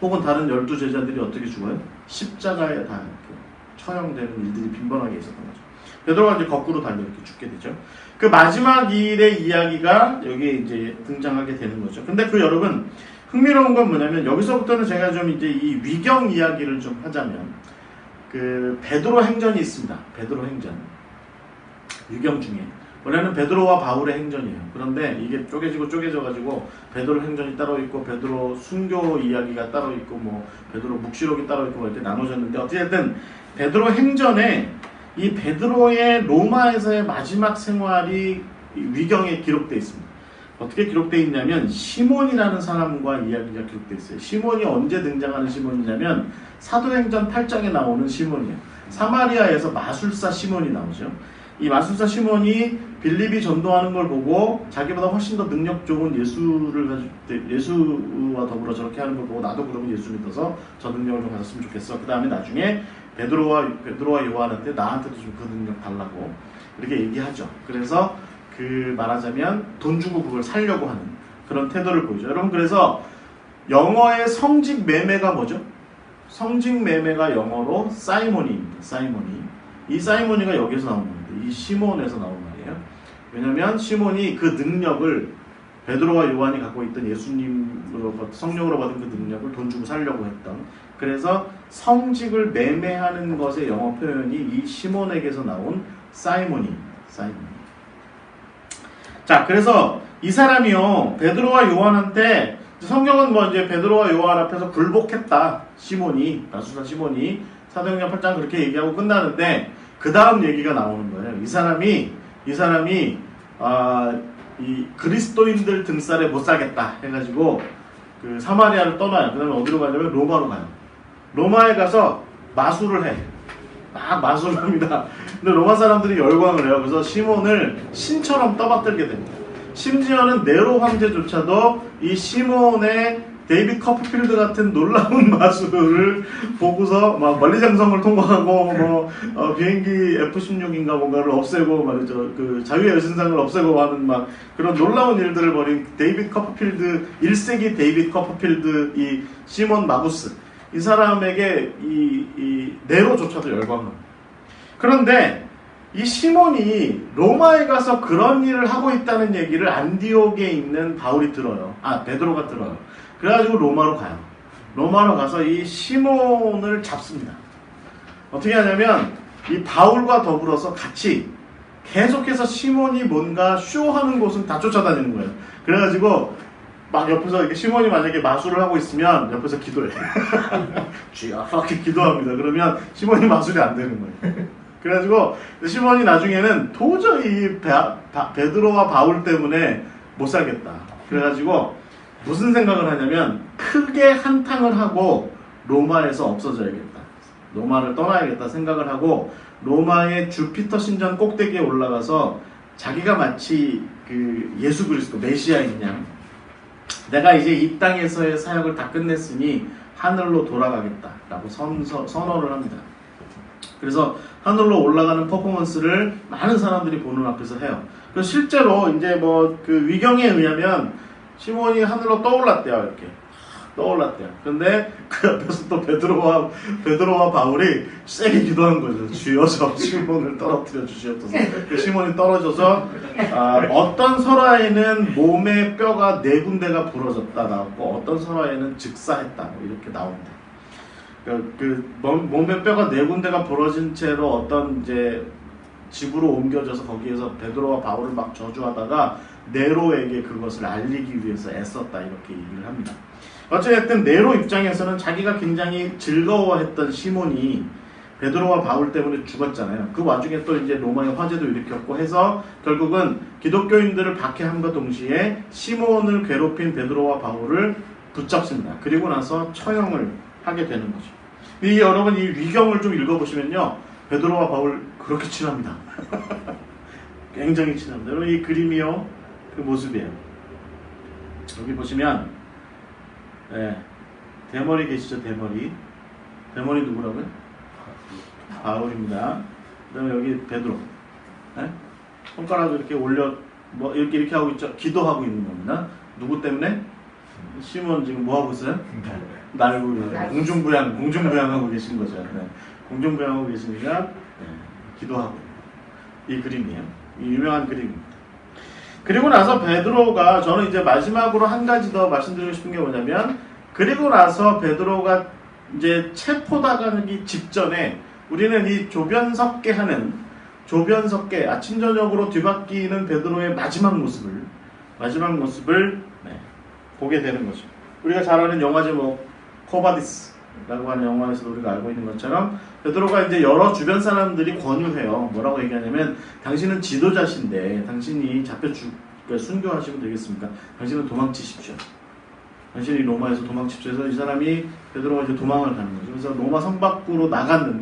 혹은 다른 12제자들이 어떻게 죽어요? 십자가에 다 이렇게 처형되는 일들이 빈번하게 있었던 거죠. 베드로가 이제 거꾸로 달려 이렇게 죽게 되죠. 그 마지막 일의 이야기가 여기에 이제 등장하게 되는 거죠. 근데 그 여러분 흥미로운 건 뭐냐면 여기서부터는 제가 좀 이제 이 위경 이야기를 좀 하자면 그 베드로 행전이 있습니다. 베드로 행전. 위경 중에 원래는 베드로와 바울의 행전이에요. 그런데 이게 쪼개져가지고 베드로 행전이 따로 있고 베드로 순교 이야기가 따로 있고 뭐 베드로 묵시록이 따로 있고 이렇게 나눠졌는데 어쨌든 베드로 행전에 이 베드로의 로마에서의 마지막 생활이 위경에 기록되어 있습니다. 어떻게 기록되어 있냐면 시몬이라는 사람과 이야기가 기록되어 있어요. 시몬이 언제 등장하는 시몬이냐면 사도행전 8장에 나오는 시몬이에요. 사마리아에서 마술사 시몬이 나오죠. 이 마술사 시몬이 빌립이 전도하는 걸 보고 자기보다 훨씬 더 능력 좋은 예수와 더불어 저렇게 하는 걸 보고 나도 그러면 예수 믿어서 저 능력을 좀 가졌으면 좋겠어. 그 다음에 나중에 베드로와 요한한테 나한테도 좀 그 능력 달라고 이렇게 얘기하죠. 그래서 그 말하자면 돈 주고 그걸 살려고 하는 그런 태도를 보이죠. 여러분 그래서 영어의 성직 매매가 뭐죠? 성직 매매가 영어로 사이모니입니다. 사이모니. 이 사이모니가 여기서 나온 겁니다. 이 시몬에서 나온 말이에요. 왜냐하면 시몬이 그 능력을 베드로와 요한이 갖고 있던 예수님으로 성령으로 받은 그 능력을 돈 주고 살려고 했던 그래서 성직을 매매하는 것의 영어 표현이 이 시몬에게서 나온 사이몬입니다. 사이몬. 자, 그래서 이 사람이요 베드로와 요한한테 성경은 뭐 이제 베드로와 요한 앞에서 굴복했다. 시몬이 마술사 시몬이 사도행전 8장 그렇게 얘기하고 끝나는데 그 다음 얘기가 나오는 거예요. 이 사람이 이 그리스도인들 등살에 못 살겠다 해가지고 그 사마리아를 떠나요. 그 다음에 어디로 가냐면 로마로 가요. 로마에 가서 마술을 해. 막 마술을 합니다. 근데 로마 사람들이 열광을 해요. 그래서 시몬을 신처럼 떠받들게 됩니다. 심지어는 네로 황제조차도 이 시몬의 데이빗 커프필드 같은 놀라운 마술을 보고서 막 만리장성을 통과하고 비행기 F-16인가 뭔가를 없애고 말이죠. 그 자유의 여신상을 없애고 하는 막 그런 놀라운 일들을 벌인 데이빗 커프필드 1세기 데이빗 커프필드 이 시몬 마구스 이 사람에게 이 네로조차도 열광합니다. 그런데 이 시몬이 로마에 가서 그런 일을 하고 있다는 얘기를 안디옥에 있는 바울이 들어요. 베드로가 들어요. 그래가지고 로마로 가요. 로마로 가서 이 시몬을 잡습니다. 어떻게 하냐면 이 바울과 더불어서 같이 계속해서 시몬이 뭔가 쇼하는 곳은 다 쫓아다니는 거예요. 그래가지고 막 옆에서 이렇게 시몬이 만약에 마술을 하고 있으면 옆에서 기도해. 쥐야 이렇게 기도합니다. 그러면 시몬이 마술이 안 되는 거예요. 그래가지고 시몬이 나중에는 도저히 베드로와 바울 때문에 못 살겠다. 그래가지고 무슨 생각을 하냐면 크게 한탕을 하고 로마에서 없어져야겠다. 로마를 떠나야겠다 생각을 하고 로마의 주피터 신전 꼭대기에 올라가서 자기가 마치 그 예수 그리스도 메시아인 양 내가 이제 이 땅에서의 사역을 다 끝냈으니 하늘로 돌아가겠다라고 선언을 합니다. 그래서 하늘로 올라가는 퍼포먼스를 많은 사람들이 보는 앞에서 해요. 그래서 실제로 이제 뭐 그 위경에 의하면 시몬이 하늘로 떠올랐대요. 이렇게 떠올랐대요. 근데 그 옆에서 또 베드로와 바울이 세게 기도한 거죠. 주여 저 시몬을 떨어뜨려 주시옵소서. 시몬이 떨어져서 어떤 설화에는 몸의 뼈가 4군데가 부러졌다 나왔고 어떤 설화에는 즉사했다 뭐 이렇게 나옵니다. 몸의 뼈가 4군데가 부러진 채로 어떤 이제 집으로 옮겨져서 거기에서 베드로와 바울을 막 저주하다가 네로에게 그것을 알리기 위해서 애썼다 이렇게 얘기를 합니다. 어쨌든 네로 입장에서는 자기가 굉장히 즐거워했던 시몬이 베드로와 바울 때문에 죽었잖아요. 그 와중에 또 이제 로마의 화재도 일으켰고 해서 결국은 기독교인들을 박해함과 동시에 시몬을 괴롭힌 베드로와 바울을 붙잡습니다. 그리고 나서 처형을 하게 되는 거죠. 여러분 이 위경을 좀 읽어보시면요, 베드로와 바울 그렇게 친합니다. 굉장히 친합니다. 여러분 이 그림이요, 그 모습이에요. 여기 보시면 대머리 계시죠? 대머리 누구라고요? 바울입니다. 그다음에 여기 베드로. 손가락을 이렇게 올려 뭐 이렇게 하고 있죠. 기도하고 있는 겁니다. 누구 때문에? 시몬 지금 뭐 하고 있어요? 날고 공중부양하고 계신 거죠. 공중부양하고 계시니까 기도하고 이 그림이에요. 이 유명한 그림입니다. 그리고 나서 베드로가 저는 이제 마지막으로 한 가지 더 말씀드리고 싶은 게 뭐냐면, 그리고 나서 베드로가 이제 체포당하기 직전에 우리는 이 조변석계 아침 저녁으로 뒤바뀌는 베드로의 마지막 모습을 보게 되는 거죠. 우리가 잘 아는 영화 제목 코바디스라고 하는 영화에서도 우리가 알고 있는 것처럼 베드로가 이제 여러 주변 사람들이 권유해요. 뭐라고 얘기하냐면, 당신은 지도자신데 당신이 순교하시면 되겠습니까? 당신은 도망치십시오. 당신이 로마에서 도망치십시오. 그래서 이 사람이 베드로가 이제 도망을 가는 거죠. 그래서 로마 성 밖으로 나가는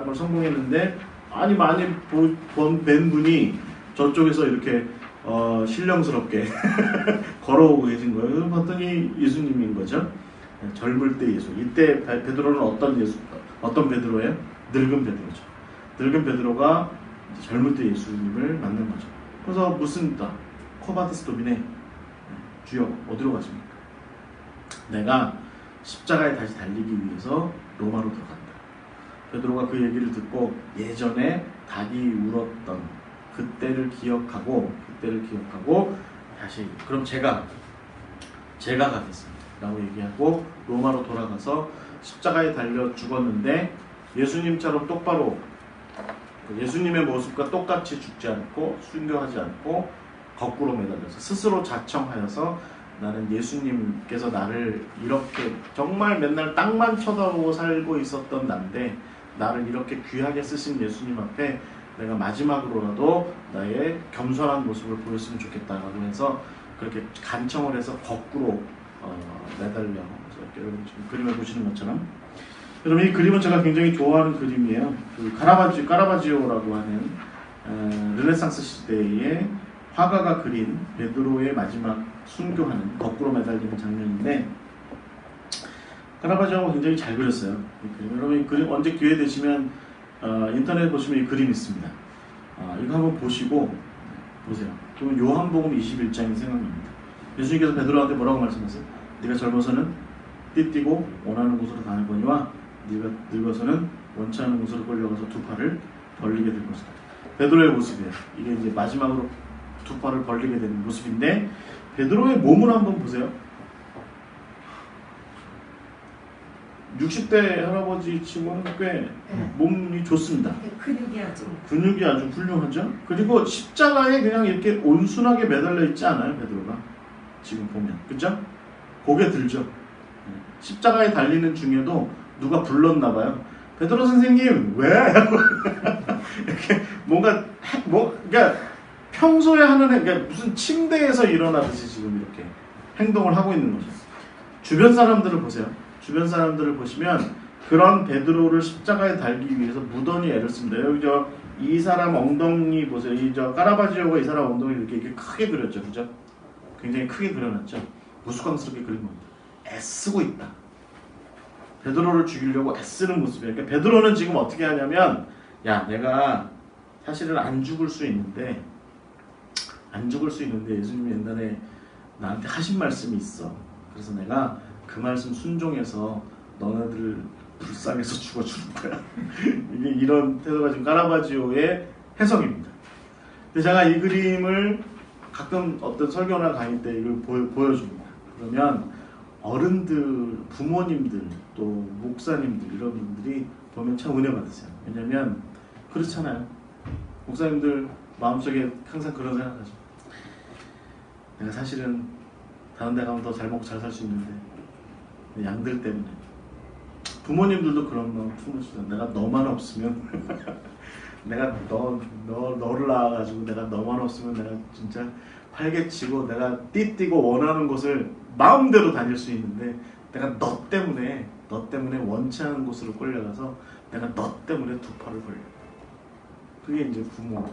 걸 성공했는데 많이 뵌 분이 저쪽에서 이렇게 신령스럽게 걸어오고 계신 거예요. 봤더니 예수님인 거죠. 젊을 때 예수. 이때 베드로는 어떤 베드로예요? 늙은 베드로죠. 늙은 베드로가 젊을 때 예수님을 만난 거죠. 그래서 묻습니다. 코바디스 도미네, 주여 어디로 가십니까? 내가 십자가에 다시 달리기 위해서 로마로 들어간다. 베드로가 그 얘기를 듣고 예전에 닭이 울었던 그때를 기억하고 다시 그럼 제가 가겠습니다 라고 얘기하고 로마로 돌아가서 십자가에 달려 죽었는데, 예수님처럼 똑바로 예수님의 모습과 똑같이 죽지 않고 순교하지 않고 거꾸로 매달려서 스스로 자청하여서, 나는 예수님께서 나를 이렇게 정말 맨날 땅만 쳐다보고 살고 있었던 난데 나를 이렇게 귀하게 쓰신 예수님 앞에 내가 마지막으로라도 나의 겸손한 모습을 보였으면 좋겠다라고 해서 그렇게 간청을 해서 거꾸로 매달려. 여러분 지금 그림을 보시는 것처럼, 여러분 이 그림은 제가 굉장히 좋아하는 그림이에요. 그 카라바지오라고 하는 르네상스 시대의 화가가 그린 베드로의 마지막 순교하는 거꾸로 매달리는 장면인데, 카라바지오가 굉장히 잘 그렸어요. 이 그림. 여러분 이 그림 언제 기회 되시면 인터넷 보시면 이 그림 있습니다. 이거 한번 보세요. 그러면 요한복음 21장이 생각납니다. 예수님께서 베드로한테 뭐라고 말씀하세요? 네가 젊어서는 띠띠고 원하는 곳으로 다닐 거니와 네가 늙어서는 원치 않는 곳으로 끌려가서 두 팔을 벌리게 될 것이다. 베드로의 모습이에요. 이게 이제 마지막으로 두 팔을 벌리게 되는 모습인데, 베드로의 몸을 한번 보세요. 60대 할아버지 치고는 꽤 몸이 좋습니다. 근육이 아주 훌륭하죠. 그리고 십자가에 그냥 이렇게 온순하게 매달려 있지 않아요, 베드로가. 지금 보면, 그죠? 고개 들죠. 십자가에 달리는 중에도 누가 불렀나 봐요. 베드로 선생님 왜? 이렇게 그러니까 평소에 하는 그러니까 무슨 침대에서 일어나듯이 지금 이렇게 행동을 하고 있는 거죠. 주변 사람들을 보세요. 주변 사람들을 보시면 그런 베드로를 십자가에 달기 위해서 무던히 애를 씁니다. 여기 이 사람 엉덩이 보세요. 카라바지오가 이 사람 엉덩이 이렇게 크게 그렸죠, 그죠? 굉장히 크게 그려놨죠. 우스꽝스럽게 그린 겁니다. 애쓰고 있다. 베드로를 죽이려고 애쓰는 모습이에요. 그러니까 베드로는 지금 어떻게 하냐면, 야, 내가 사실은 안 죽을 수 있는데 예수님이 옛날에 나한테 하신 말씀이 있어. 그래서 내가 그 말씀 순종해서 너네들 불쌍해서 죽어주는 거야. 이게 이런 태도가 지금 카라바지오의 해석입니다. 근데 제가 이 그림을 가끔 어떤 설교나 강의 때 이걸 보여줍니다. 그러면 어른들, 부모님들, 또 목사님들 이런 분들이 보면 참 은혜 받으세요. 왜냐면 그렇잖아요. 목사님들 마음속에 항상 그런 생각하죠. 내가 사실은 다른 데 가면 더 잘 먹고 잘 살 수 있는데 양들 때문에 부모님들도 그런 마음 품으시죠. 내가 너만 없으면 내가 너를 낳아가지고 내가 너만 없으면 내가 진짜 활개치고 내가 띠뛰고 원하는 곳을 마음대로 다닐 수 있는데 내가 너 때문에 원치 않은 곳으로 끌려가서 내가 너 때문에 두 팔을 벌려. 그게 이제 부모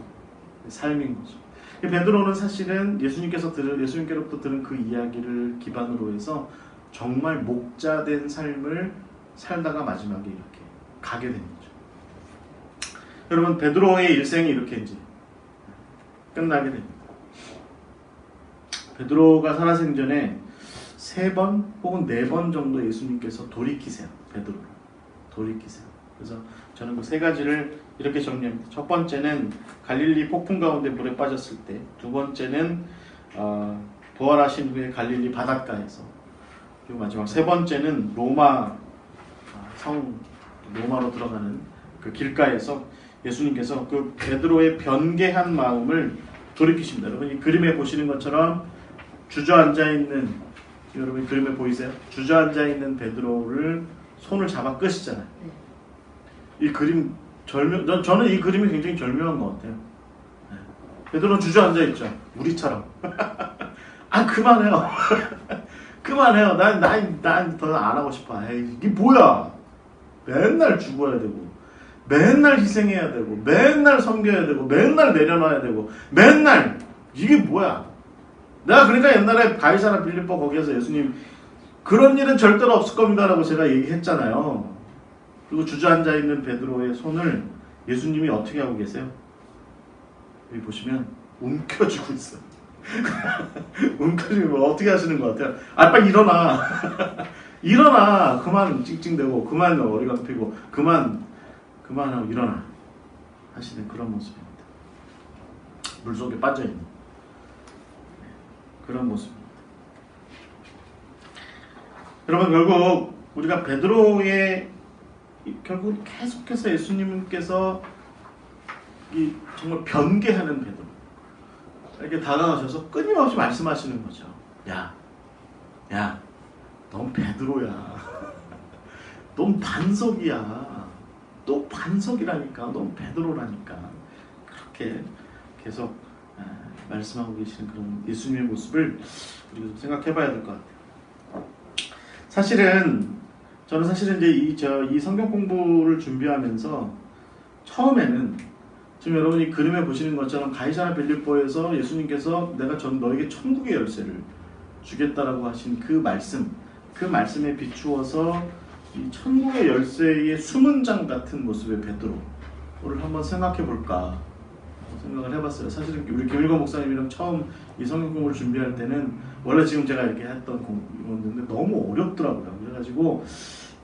삶인 거죠. 베드로는 사실은 예수님께로부터 들은 그 이야기를 기반으로 해서 정말 목자된 삶을 살다가 마지막에 이렇게 가게 된 거죠. 여러분, 베드로의 일생이 이렇게 이제 끝나게 됩니다. 베드로가 살아생전에 3번 혹은 4번 정도 예수님께서 돌이키세요. 베드로를 돌이키세요. 그래서 저는 그 3가지를 이렇게 정리합니다. 첫 번째는 갈릴리 폭풍 가운데 물에 빠졌을 때, 두 번째는 부활하신 후에 갈릴리 바닷가에서, 그리고 마지막 3번째는 로마로 들어가는 그 길가에서 예수님께서 그 베드로의 변개한 마음을 돌이키십니다. 여러분, 이 그림에 보시는 것처럼 주저앉아 있는, 여러분 그림에 보이세요? 주저앉아 있는 베드로를 손을 잡아 끄시잖아요. 이 그림 저는 이 그림이 굉장히 절묘한 것 같아요. 베드로는 주저앉아 있죠. 우리처럼. 아, 그만해요. 그만해요. 난 더 안 하고 싶어. 에이, 이게 뭐야? 맨날 죽어야 되고, 맨날 희생해야 되고, 맨날 섬겨야 되고, 맨날 내려놔야 되고, 맨날 이게 뭐야? 내가 그러니까 옛날에 가이사라 빌립보 거기에서 예수님 그런 일은 절대로 없을 겁니다라고 제가 얘기했잖아요. 그리고 주저앉아 있는 베드로의 손을 예수님이 어떻게 하고 계세요? 여기 보시면 움켜쥐고 있어요. 움켜쥐고 어떻게 하시는 것 같아요? 아, 빨리 일어나. 일어나. 그만 찡찡대고, 그만 어리광 피고, 그만하고 일어나. 하시는 그런 모습입니다. 물속에 빠져있는 그런 모습입니다. 여러분, 결국 우리가 베드로의 결국 계속해서 예수님께서 이 정말 변개하는 베드로 이렇게 다가가셔서 끊임없이 말씀하시는 거죠. 야, 넌 베드로야. 넌 반석이야. 또 반석이라니까. 넌 베드로라니까. 그렇게 계속 말씀하고 계시는 그런 예수님의 모습을 우리가 좀 생각해봐야 될 것 같아요. 저는 이제 이 성경 공부를 준비하면서 처음에는 지금 여러분이 그림에 보시는 것처럼 가이사라 빌립보에서 예수님께서 내가 너에게 천국의 열쇠를 주겠다라고 하신 그 말씀에 비추어서 이 천국의 열쇠의 수문장 같은 모습의 베드로를 한번 생각해 볼까 생각을 해봤어요. 사실은 우리 김일건 목사님이랑 처음 이 성경 공부를 준비할 때는 원래 지금 제가 이렇게 했던 공부였는데 너무 어렵더라고요. 그래가지고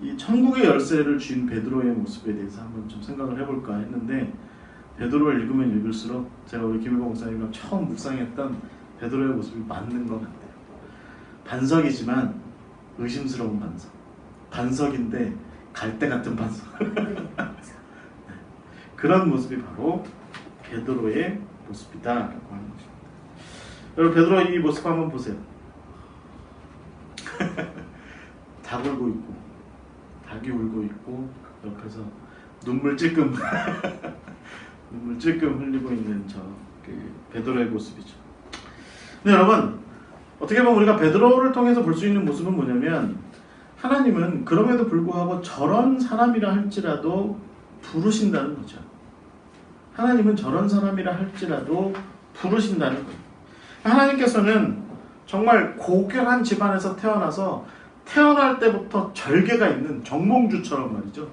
이 천국의 열쇠를 쥔 베드로의 모습에 대해서 한번 좀 생각을 해볼까 했는데 베드로를 읽으면 읽을수록 제가 우리 김일건 목사님이랑 처음 묵상했던 베드로의 모습이 맞는 것 같아요. 반석이지만 의심스러운 반석. 반석인데 갈대 같은 반석. 그런 모습이 바로 베드로의 모습이다라고 하는 것입니다. 여러분, 베드로의 이 모습 한번 보세요. 닭 울고 있고, 닭이 울고 있고, 옆에서 눈물 찔끔 흘리고 있는 그 베드로의 모습이죠. 근데 여러분, 어떻게 보면 우리가 베드로를 통해서 볼 수 있는 모습은 뭐냐면, 하나님은 그럼에도 불구하고 저런 사람이라 할지라도 부르신다는 거죠. 하나님은 저런 사람이라 할지라도 부르신다는 거예요. 하나님께서는 정말 고결한 집안에서 태어나서 태어날 때부터 절개가 있는 정몽주처럼 말이죠.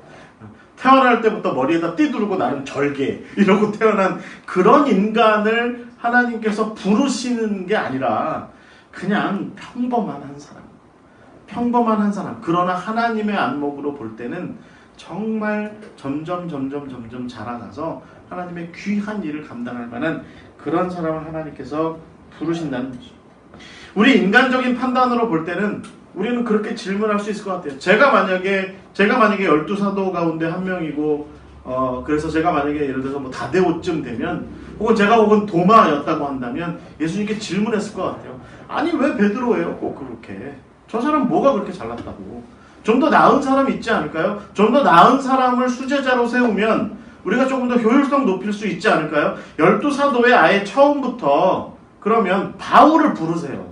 태어날 때부터 머리에다 띠두르고 나는 절개 이러고 태어난 그런 인간을 하나님께서 부르시는 게 아니라 그냥 평범한 한 사람. 그러나 하나님의 안목으로 볼 때는 정말 점점 자라가서 하나님의 귀한 일을 감당할 만한 그런 사람을 하나님께서 부르신다는 거죠. 우리 인간적인 판단으로 볼 때는 우리는 그렇게 질문할 수 있을 것 같아요. 제가 만약에 12사도 가운데 한 명이고 그래서 제가 만약에 예를 들어서 뭐 다데오쯤 되면 혹은 도마였다고 한다면 예수님께 질문했을 것 같아요. 아니 왜 베드로예요? 꼭 그렇게. 저 사람 뭐가 그렇게 잘났다고. 좀 더 나은 사람이 있지 않을까요? 좀 더 나은 사람을 수제자로 세우면 우리가 조금 더 효율성 높일 수 있지 않을까요? 12사도에 아예 처음부터 그러면 바울을 부르세요.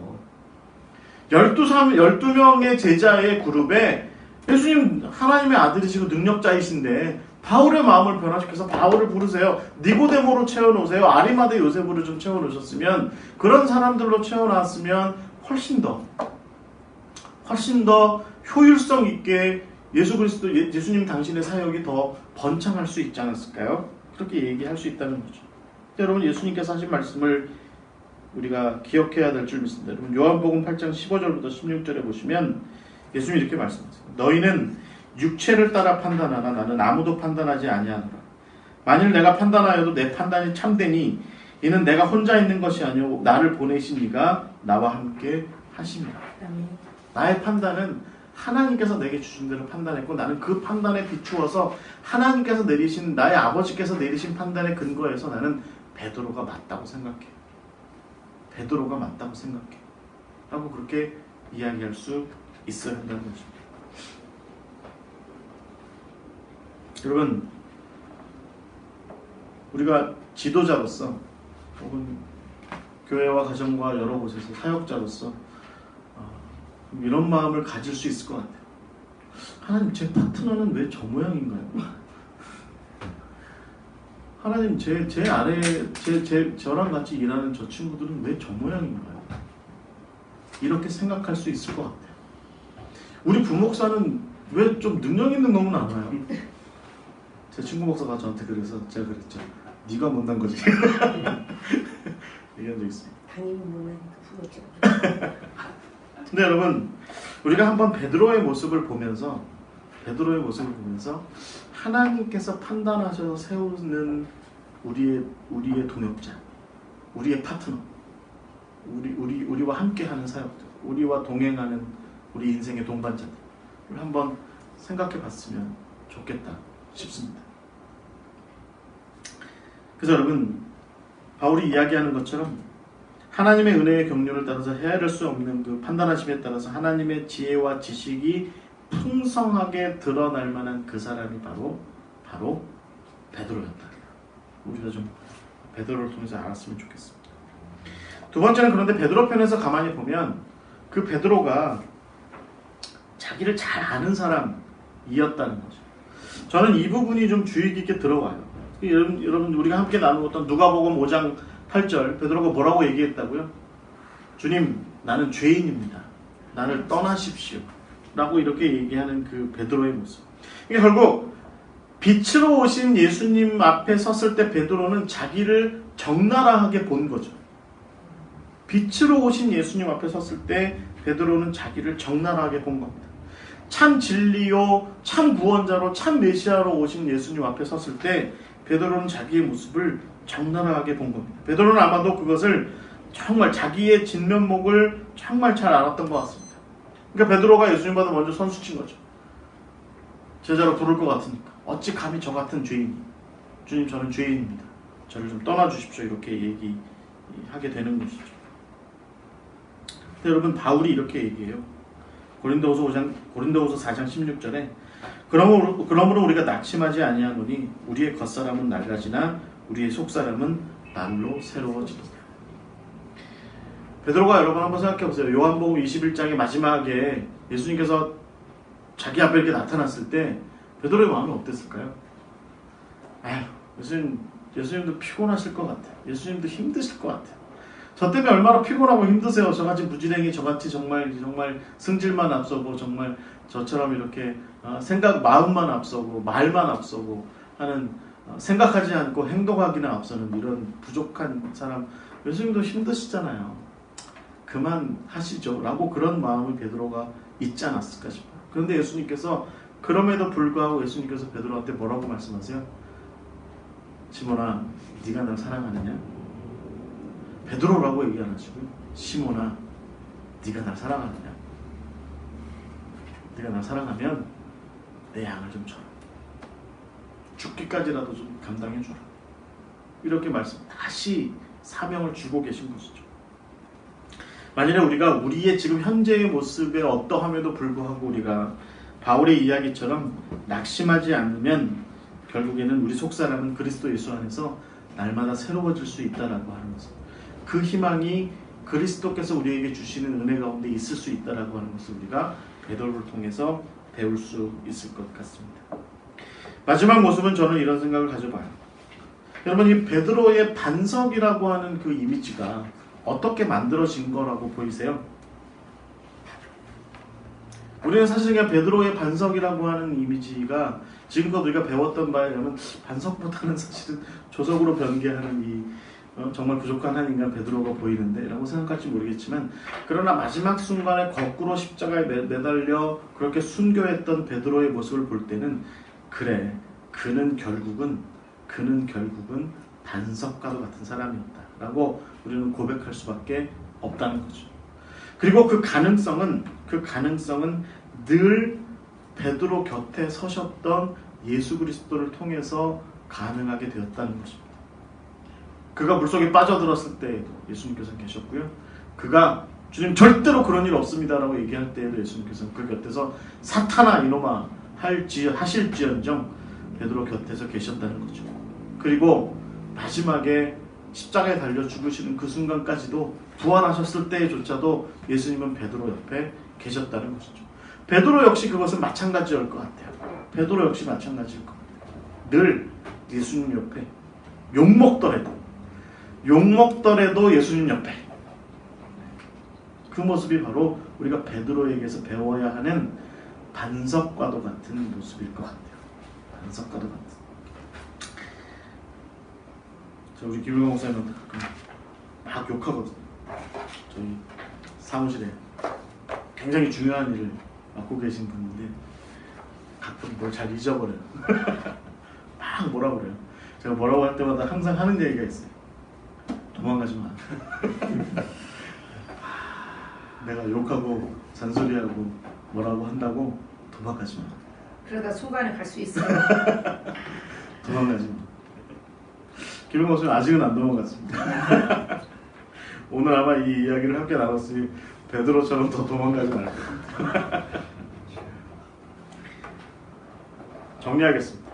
12명의 제자의 그룹에 예수님 하나님의 아들이시고 능력자이신데 바울의 마음을 변화시켜서 바울을 부르세요. 니고데모로 채워놓으세요. 아리마대 요셉으로 좀 채워놓으셨으면 그런 사람들로 채워놨으면 훨씬 더 효율성 있게 예수 그리스도 예수님 당신의 사역이 더 번창할 수 있지 않았을까요? 그렇게 얘기할 수 있다는 거죠. 여러분 예수님께서 하신 말씀을 우리가 기억해야 될 줄 믿습니다. 여러분 요한복음 8장 15절부터 16절에 보시면 예수님이 이렇게 말씀하세요. 너희는 육체를 따라 판단하나 나는 아무도 판단하지 아니하노라. 만일 내가 판단하여도 내 판단이 참되니 이는 내가 혼자 있는 것이 아니오 나를 보내신 이가 나와 함께 하심이라. 나의 판단은 하나님께서 내게 주신 대로 판단했고 나는 그 판단에 비추어서 하나님께서 내리신 나의 아버지께서 내리신 판단에 근거해서 나는 베드로가 맞다고 생각해. 베드로가 맞다고 생각해. 라고 그렇게 이야기할 수 있어야 한다는 거죠. 여러분 우리가 지도자로서 혹은 교회와 가정과 여러 곳에서 사역자로서 이런 마음을 가질 수 있을 것 같아요. 하나님 제 파트너는 왜 저 모양인가요? 하나님 제 아래 저랑 같이 일하는 저 친구들은 왜 저 모양인가요? 이렇게 생각할 수 있을 것 같아요. 우리 부목사는 왜 좀 능력 있는 놈은 안 와요? 제 친구 목사가 저한테 그래서 제가 그랬죠. 네가 못난 거지. 얘기한 적 있습니다. 당연히 못나니까 부럽죠. 근데 여러분 우리가 한번 베드로의 모습을 보면서 하나님께서 판단하셔서 세우는 우리의 동역자, 우리의 파트너, 우리와 함께하는 사역들, 우리와 동행하는 우리 인생의 동반자들을 한번 생각해봤으면 좋겠다 싶습니다. 그래서 여러분 바울이 이야기하는 것처럼 하나님의 은혜의 경륜을 따라서 헤아릴 수 없는 그 판단하심에 따라서 하나님의 지혜와 지식이 풍성하게 드러날 만한 그 사람이 바로 베드로였다. 우리가 좀 베드로를 통해서 알았으면 좋겠습니다. 두 번째는 그런데 베드로 편에서 가만히 보면 그 베드로가 자기를 잘 아는 사람이었다는 거죠. 저는 이 부분이 좀 주의 깊게 들어와요. 여러분 우리가 함께 나누었던 누가복음 5장 8절 베드로가 뭐라고 얘기했다고요? 주님 나는 죄인입니다. 나를 떠나십시오. 라고 이렇게 얘기하는 그 베드로의 모습. 이게 결국 빛으로 오신 예수님 앞에 섰을 때 베드로는 자기를 적나라하게 본 거죠. 빛으로 오신 예수님 앞에 섰을 때 베드로는 자기를 적나라하게 본 겁니다. 참 진리요, 참 구원자로, 참 메시아로 오신 예수님 앞에 섰을 때 베드로는 자기의 모습을 적나라하게 본 겁니다. 베드로는 아마도 그것을 정말 자기의 진면목을 정말 잘 알았던 것 같습니다. 그러니까 베드로가 예수님보다 먼저 선수친 거죠. 제자로 부를 것 같으니까. 어찌 감히 저 같은 죄인이. 주님 저는 죄인입니다. 저를 좀 떠나주십시오. 이렇게 얘기하게 되는 것이죠. 근데 여러분 바울이 이렇게 얘기해요. 고린도후서 4장 16절에 그러므로 우리가 낙심하지 아니하노니 우리의 겉사람은 낡아지나 우리의 속사람은 날로 새로워지리라. 베드로가 여러분 한번 생각해 보세요. 요한복음 21장의 마지막에 예수님께서 자기 앞에 이렇게 나타났을 때 베드로의 마음이 어땠을까요? 아휴, 예수님도 피곤하실 것 같아요. 예수님도 힘드실 것 같아요. 저 때문에 얼마나 피곤하고 힘드세요. 저같이 무지랭이, 저같이 정말 승질만 앞서고 정말 저처럼 이렇게 마음만 앞서고 말만 앞서고 하는 생각하지 않고 행동하기는 앞서는 이런 부족한 사람. 예수님도 힘드시잖아요. 그만하시죠. 라고 그런 마음을 베드로가 있지 않았을까 싶어요. 그런데 예수님께서 그럼에도 불구하고 예수님께서 베드로한테 뭐라고 말씀하세요? 시몬아, 네가 날 사랑하느냐? 베드로라고 얘기 안 하시고요. 시몬아, 네가 날 사랑하느냐? 네가 날 사랑하면 내 양을 좀 줘라. 죽기까지라도 좀 감당해 줘라. 이렇게 다시 사명을 주고 계신 것이죠. 만일에 우리가 우리의 지금 현재의 모습에 어떠함에도 불구하고 우리가 바울의 이야기처럼 낙심하지 않으면 결국에는 우리 속사람은 그리스도 예수 안에서 날마다 새로워질 수 있다라고 하는 것을, 그 희망이 그리스도께서 우리에게 주시는 은혜 가운데 있을 수 있다라고 하는 것을 우리가 베드로를 통해서 배울 수 있을 것 같습니다. 마지막 모습은 저는 이런 생각을 가져봐요. 여러분, 이 베드로의 반석이라고 하는 그 이미지가 어떻게 만들어진 거라고 보이세요? 우리는 사실 그냥 베드로의 반석이라고 하는 이미지가 지금껏 우리가 배웠던 바에 의하면 반석보다는 사실은 조석으로 변개하는 이 정말 부족한 한 인간 베드로가 보이는데 라고 생각할지 모르겠지만, 그러나 마지막 순간에 거꾸로 십자가에 매달려 그렇게 순교했던 베드로의 모습을 볼 때는, 그래, 그는 결국은 반석과도 같은 사람이었다 라고 우리는 고백할 수밖에 없다는 거죠. 그리고 그 가능성은 늘 베드로 곁에 서셨던 예수 그리스도를 통해서 가능하게 되었다는 것입니다. 그가 물속에 빠져들었을 때에도 예수님께서 계셨고요. 그가 주님 절대로 그런 일 없습니다라고 얘기할 때에도 예수님께서 그 곁에서 사탄아 이놈아 하실지언정 베드로 곁에서 계셨다는 거죠. 그리고 마지막에 십자가에 달려 죽으시는 그 순간까지도, 부활하셨을 때조차도 예수님은 베드로 옆에 계셨다는 것이죠. 베드로 역시 그것은 마찬가지일 것 같아요. 베드로 역시 마찬가지일 것 같아요. 늘 예수님 옆에, 욕먹더라도 예수님 옆에. 그 모습이 바로 우리가 베드로에게서 배워야 하는 반석과도 같은 모습일 것 같아요. 반석과도 같은. 우리 김일광 목사님한테 가끔 막 욕하거든요. 저희 사무실에 굉장히 중요한 일을 맡고 계신 분인데 가끔 뭘 잘 잊어버려요. 막 뭐라 그래요. 제가 뭐라고 할 때마다 항상 하는 얘기가 있어요. 도망가지 마. 내가 욕하고 잔소리하고 뭐라고 한다고 도망가지 마. 그러다 순간에 갈 수 있어요. 도망가지 마. 김일광 목사님 아직은 안 도망갔습니다. 오늘 아마 이 이야기를 함께 나눴으니 베드로처럼 더 도망가지 말 거예요. 정리하겠습니다.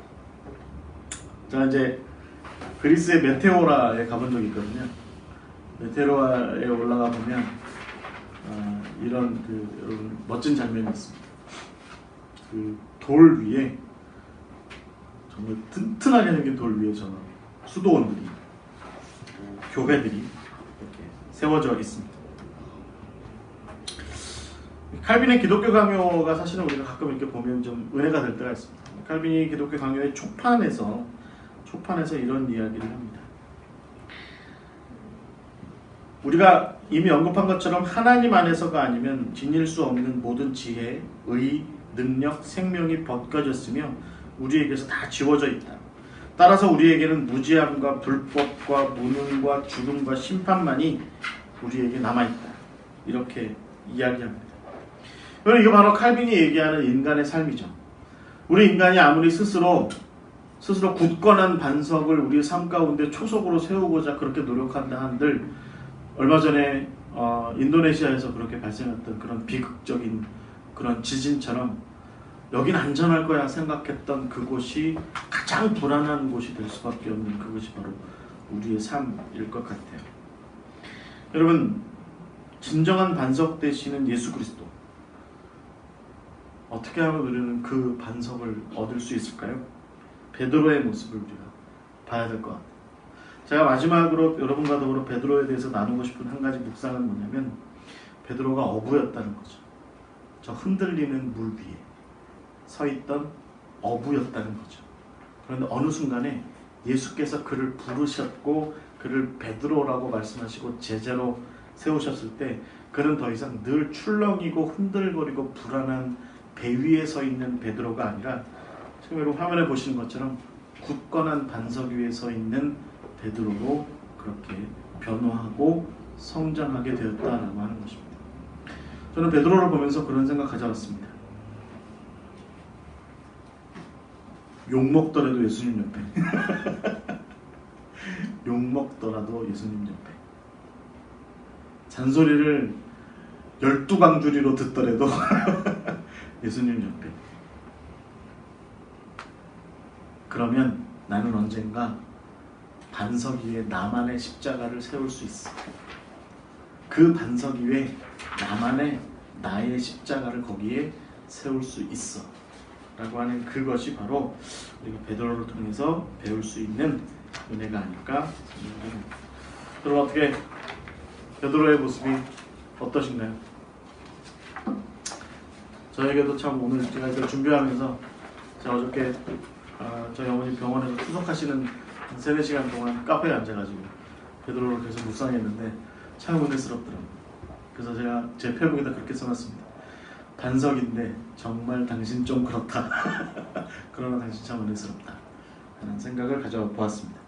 자, 이제 그리스의 메테오라에 가본 적이 있거든요. 메테오라에 올라가 보면 이런 여러분 멋진 장면이 있습니다. 그 돌 위에, 정말 튼튼하게 생긴 돌 위에 수도원들이, 교회들이 이렇게 세워져 있습니다. 칼빈의 기독교 강요가 사실은 우리가 가끔 이렇게 보면 좀 은혜가 될 때가 있습니다. 칼빈이 기독교 강요의 초판에서 이런 이야기를 합니다. 우리가 이미 언급한 것처럼 하나님 안에서가 아니면 지닐 수 없는 모든 지혜, 의, 능력, 생명이 벗겨졌으며 우리에게서 다 지워져 있다. 따라서 우리에게는 무지함과 불법과 무능과 죽음과 심판만이 우리에게 남아있다. 이렇게 이야기합니다. 이게 바로 칼빈이 얘기하는 인간의 삶이죠. 우리 인간이 아무리 스스로 굳건한 반석을 우리 삶 가운데 초석으로 세우고자 그렇게 노력한다 한들, 얼마 전에 인도네시아에서 그렇게 발생했던 그런 비극적인 그런 지진처럼 여긴 안전할 거야 생각했던 그곳이 가장 불안한 곳이 될 수밖에 없는, 그것이 바로 우리의 삶일 것 같아요. 여러분, 진정한 반석 되시는 예수 그리스도, 어떻게 하면 우리는 그 반석을 얻을 수 있을까요? 베드로의 모습을 우리가 봐야 될 것 같아요. 제가 마지막으로 여러분과 더불어 베드로에 대해서 나누고 싶은 한 가지 묵상은 뭐냐면, 베드로가 어부였다는 거죠. 저 흔들리는 물 위에 서 있던 어부였다는 거죠. 그런데 어느 순간에 예수께서 그를 부르셨고 그를 베드로라고 말씀하시고 제자로 세우셨을 때, 그는 더 이상 늘 출렁이고 흔들거리고 불안한 배 위에 서 있는 베드로가 아니라, 지금 여러분 화면에 보시는 것처럼 굳건한 반석 위에 서 있는 베드로로 그렇게 변화하고 성장하게 되었다라고 하는 것입니다. 저는 베드로를 보면서 그런 생각 가져왔습니다. 욕먹더라도 예수님 옆에. 욕먹더라도 예수님 옆에. 잔소리를 12강줄이로 듣더라도 예수님 옆에. 그러면 나는 언젠가 반석 위에 나만의 십자가를 세울 수 있어. 그 반석 위에 나만의 나의 십자가를 거기에 세울 수 있어 라고 하는 그것이 바로 우리가 베드로를 통해서 배울 수 있는 은혜가 아닐까 생각합니다. 여러분 어떻게 베드로의 모습이 어떠신가요? 저에게도 참 오늘 제가 이걸 준비하면서 제가 어저께 저희 어머니 병원에서 투석하시는 한 3-4시간 동안 카페에 앉아가지고 베드로를 계속 묵상했는데 참 은혜스럽더라고요. 그래서 제가 제 페북에다 그렇게 써놨습니다. 반석인데 정말 당신 좀 그렇다. 그러나 당신 참 은혜스럽다 하는 생각을 가져보았습니다.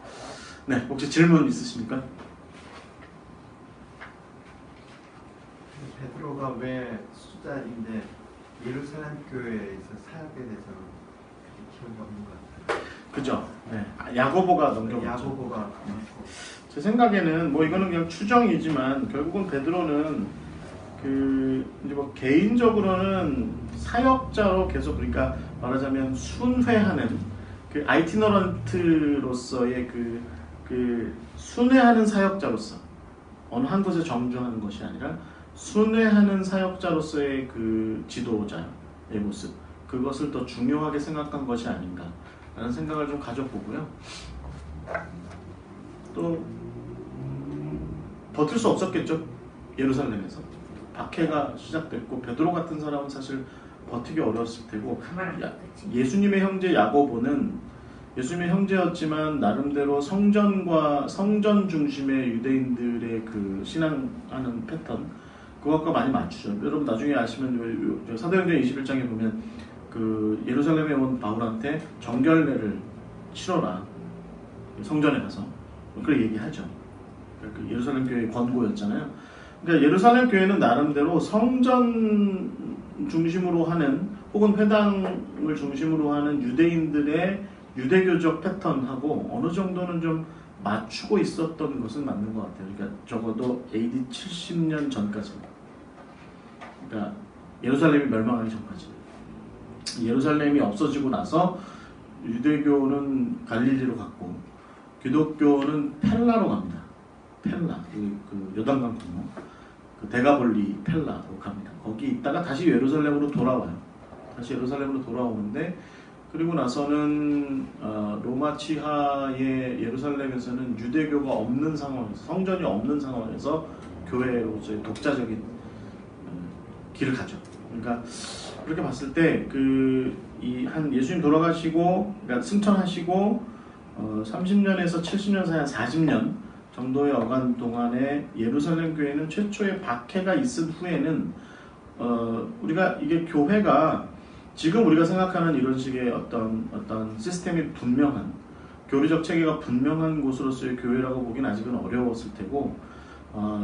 네, 혹시 질문 있으십니까? 베드로가 왜 수자인데 예루살렘 교회에서 사역에 대해서 기억이 없는 것 같아요. 그죠? 네, 야고보가 넘겨봤죠. 야고보가 제 생각에는 뭐 이거는 그냥 추정이지만 결국은 베드로는 그 이제 뭐 개인적으로는 사역자로 계속 그러니까 말하자면 순회하는 그 아이티너런트로서의 그 순회하는 사역자로서 어느 한 곳에 정주하는 것이 아니라 순회하는 사역자로서의 그 지도자의 모습 그것을 더 중요하게 생각한 것이 아닌가라는 생각을 좀 가져보고요. 또 버틸 수 없었겠죠. 예루살렘에서 박해가 시작됐고 베드로 같은 사람은 사실 버티기 어려웠을 테고 예수님의 형제 야고보는 예수님의 형제였지만 나름대로 성전 중심의 유대인들의 그 신앙하는 패턴 그것과 많이 맞추죠. 여러분 나중에 아시면 사도행전 21장에 보면 그 예루살렘에 온 바울한테 정결례를 치러라 성전에 가서 그렇게 얘기하죠. 그 예루살렘 교회의 권고였잖아요. 그러니까 예루살렘 교회는 나름대로 성전 중심으로 하는 혹은 회당을 중심으로 하는 유대인들의 유대교적 패턴하고 어느 정도는 좀 맞추고 있었던 것은 맞는 것 같아요. 그러니까 적어도 AD 70년 전까지. 그러니까 예루살렘이 멸망하기 전까지. 예루살렘이 없어지고 나서 유대교는 갈릴리로 갔고 기독교는 펠라로 갑니다. 펠라, 그 요단강 건너 그 데가볼리 펠라로 갑니다. 거기 있다가 다시 예루살렘으로 돌아와요. 다시 예루살렘으로 돌아오는데 그리고 나서는 로마 치하의 예루살렘에서는 유대교가 없는 상황에서 성전이 없는 상황에서 교회로서의 독자적인 길을 가죠. 그러니까 그렇게 봤을 때 한 예수님 돌아가시고 그러니까 승천하시고 30년에서 70년 사이 한 40년 정도의 어간 동안에 예루살렘 교회는 최초의 박해가 있은 후에는 우리가 이게 교회가 지금 우리가 생각하는 이런 식의 어떤 시스템이 분명한 교리적 체계가 분명한 곳으로서의 교회라고 보기는 아직은 어려웠을 테고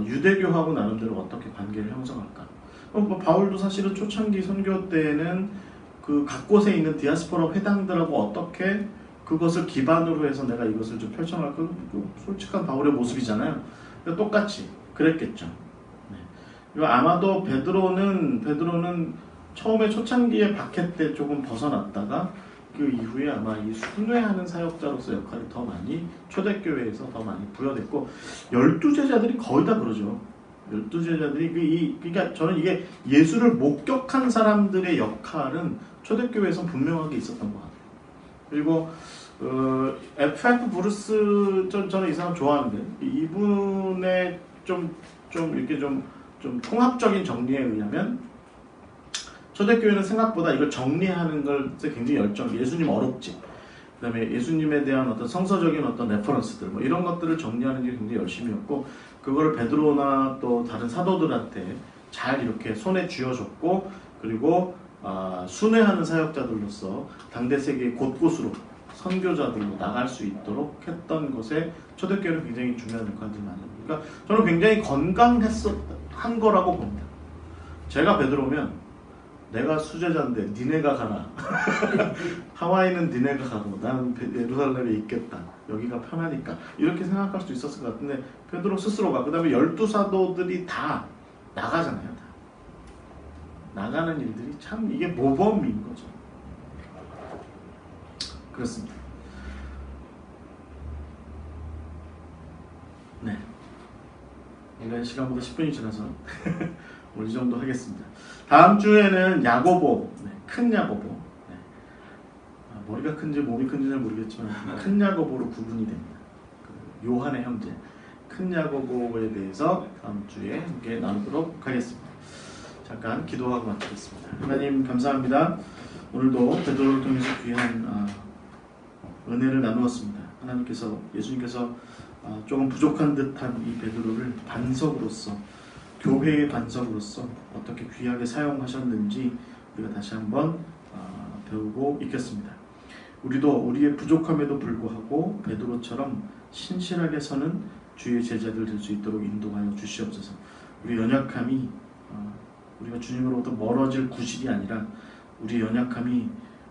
유대교하고 나름대로 어떻게 관계를 형성할까? 바울도 사실은 초창기 선교 때는 그 각 곳에 있는 디아스포라 회당들하고 어떻게 그것을 기반으로 해서 내가 이것을 좀 펼쳐나갈 그 솔직한 바울의 모습이잖아요. 그러니까 똑같이 그랬겠죠. 네. 아마도 베드로는 처음에 초창기에 박해 때 조금 벗어났다가 그 이후에 아마 이 순회하는 사역자로서 역할이 더 많이 초대교회에서 더 많이 부여됐고 12제자들이 거의 다 그러죠. 12제자들이 그러니까 저는 이게 예수를 목격한 사람들의 역할은 초대교회에서 분명하게 있었던 것 같아요. 그리고 F.F. 브루스 저는 이 사람 좋아하는데 이분의 좀 이렇게 좀 통합적인 정리에 의하면 초대교회는 생각보다 이걸 정리하는 것에 굉장히 예수님 어렵지. 그다음에 예수님에 대한 어떤 성서적인 어떤 레퍼런스들 뭐 이런 것들을 정리하는 게 굉장히 열심이었고 그거를 베드로나 또 다른 사도들한테 잘 이렇게 손에 쥐어줬고 그리고 순회하는 사역자들로서 당대 세계 곳곳으로 선교자들로 나갈 수 있도록 했던 것에 초대교회는 굉장히 중요한 역할들이 많이 합니다. 그러니까 저는 굉장히 건강한 거라고 봅니다. 제가 베드로면 내가 수제자인데 니네가 가라. 하와이는 니네가 가고 나는 예루살렘에 있겠다. 여기가 편하니까 이렇게 생각할 수 있었을 것 같은데 베드로 스스로가 그 다음에 12사도들이 다 나가잖아요. 다. 나가는 일들이 참 이게 모범인 거죠. 그렇습니다. 원래 시간보다 10분이 지나서 오늘 이 정도 하겠습니다. 다음 주에는 야고보, 네, 큰 야고보. 네. 머리가 큰지 몸이 큰지 잘 모르겠지만 큰 야고보로 구분이 됩니다. 그 요한의 형제 큰 야고보에 대해서 다음 주에 함께 나누도록 하겠습니다. 잠깐 기도하고 마치겠습니다. 하나님 감사합니다. 오늘도 베드로를 통해서 귀한 은혜를 나누었습니다. 하나님께서 예수님께서 조금 부족한 듯한 이 베드로를 반석으로서 교회의 반석으로서 어떻게 귀하게 사용하셨는지 우리가 다시 한번 배우고 있겠습니다. 우리도 우리의 부족함에도 불구하고 베드로처럼 신실하게 서는 주의 제자들 될 수 있도록 인도하여 주시옵소서. 우리 연약함이 우리가 주님으로부터 멀어질 구실이 아니라 우리 연약함이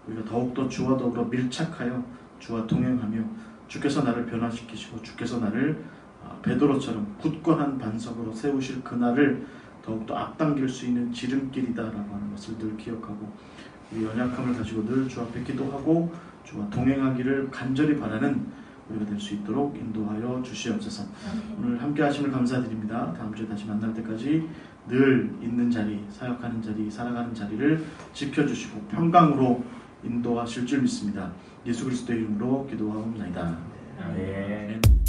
우리가 더욱더 주와 더불어 밀착하여 주와 동행하며 주께서 나를 변화시키시고 주께서 나를 베드로처럼 굳건한 반석으로 세우실 그날을 더욱더 앞당길 수 있는 지름길이다라고 하는 것을 늘 기억하고 우리 연약함을 가지고 늘 주 앞에 기도하고 주와 동행하기를 간절히 바라는 우리가 될 수 있도록 인도하여 주시옵소서. 오늘 함께 하심을 감사드립니다. 다음 주에 다시 만날 때까지 늘 있는 자리, 사역하는 자리, 살아가는 자리를 지켜주시고 평강으로 인도하실 줄 믿습니다. 예수 그리스도의 이름으로 기도하옵나이다. 아멘.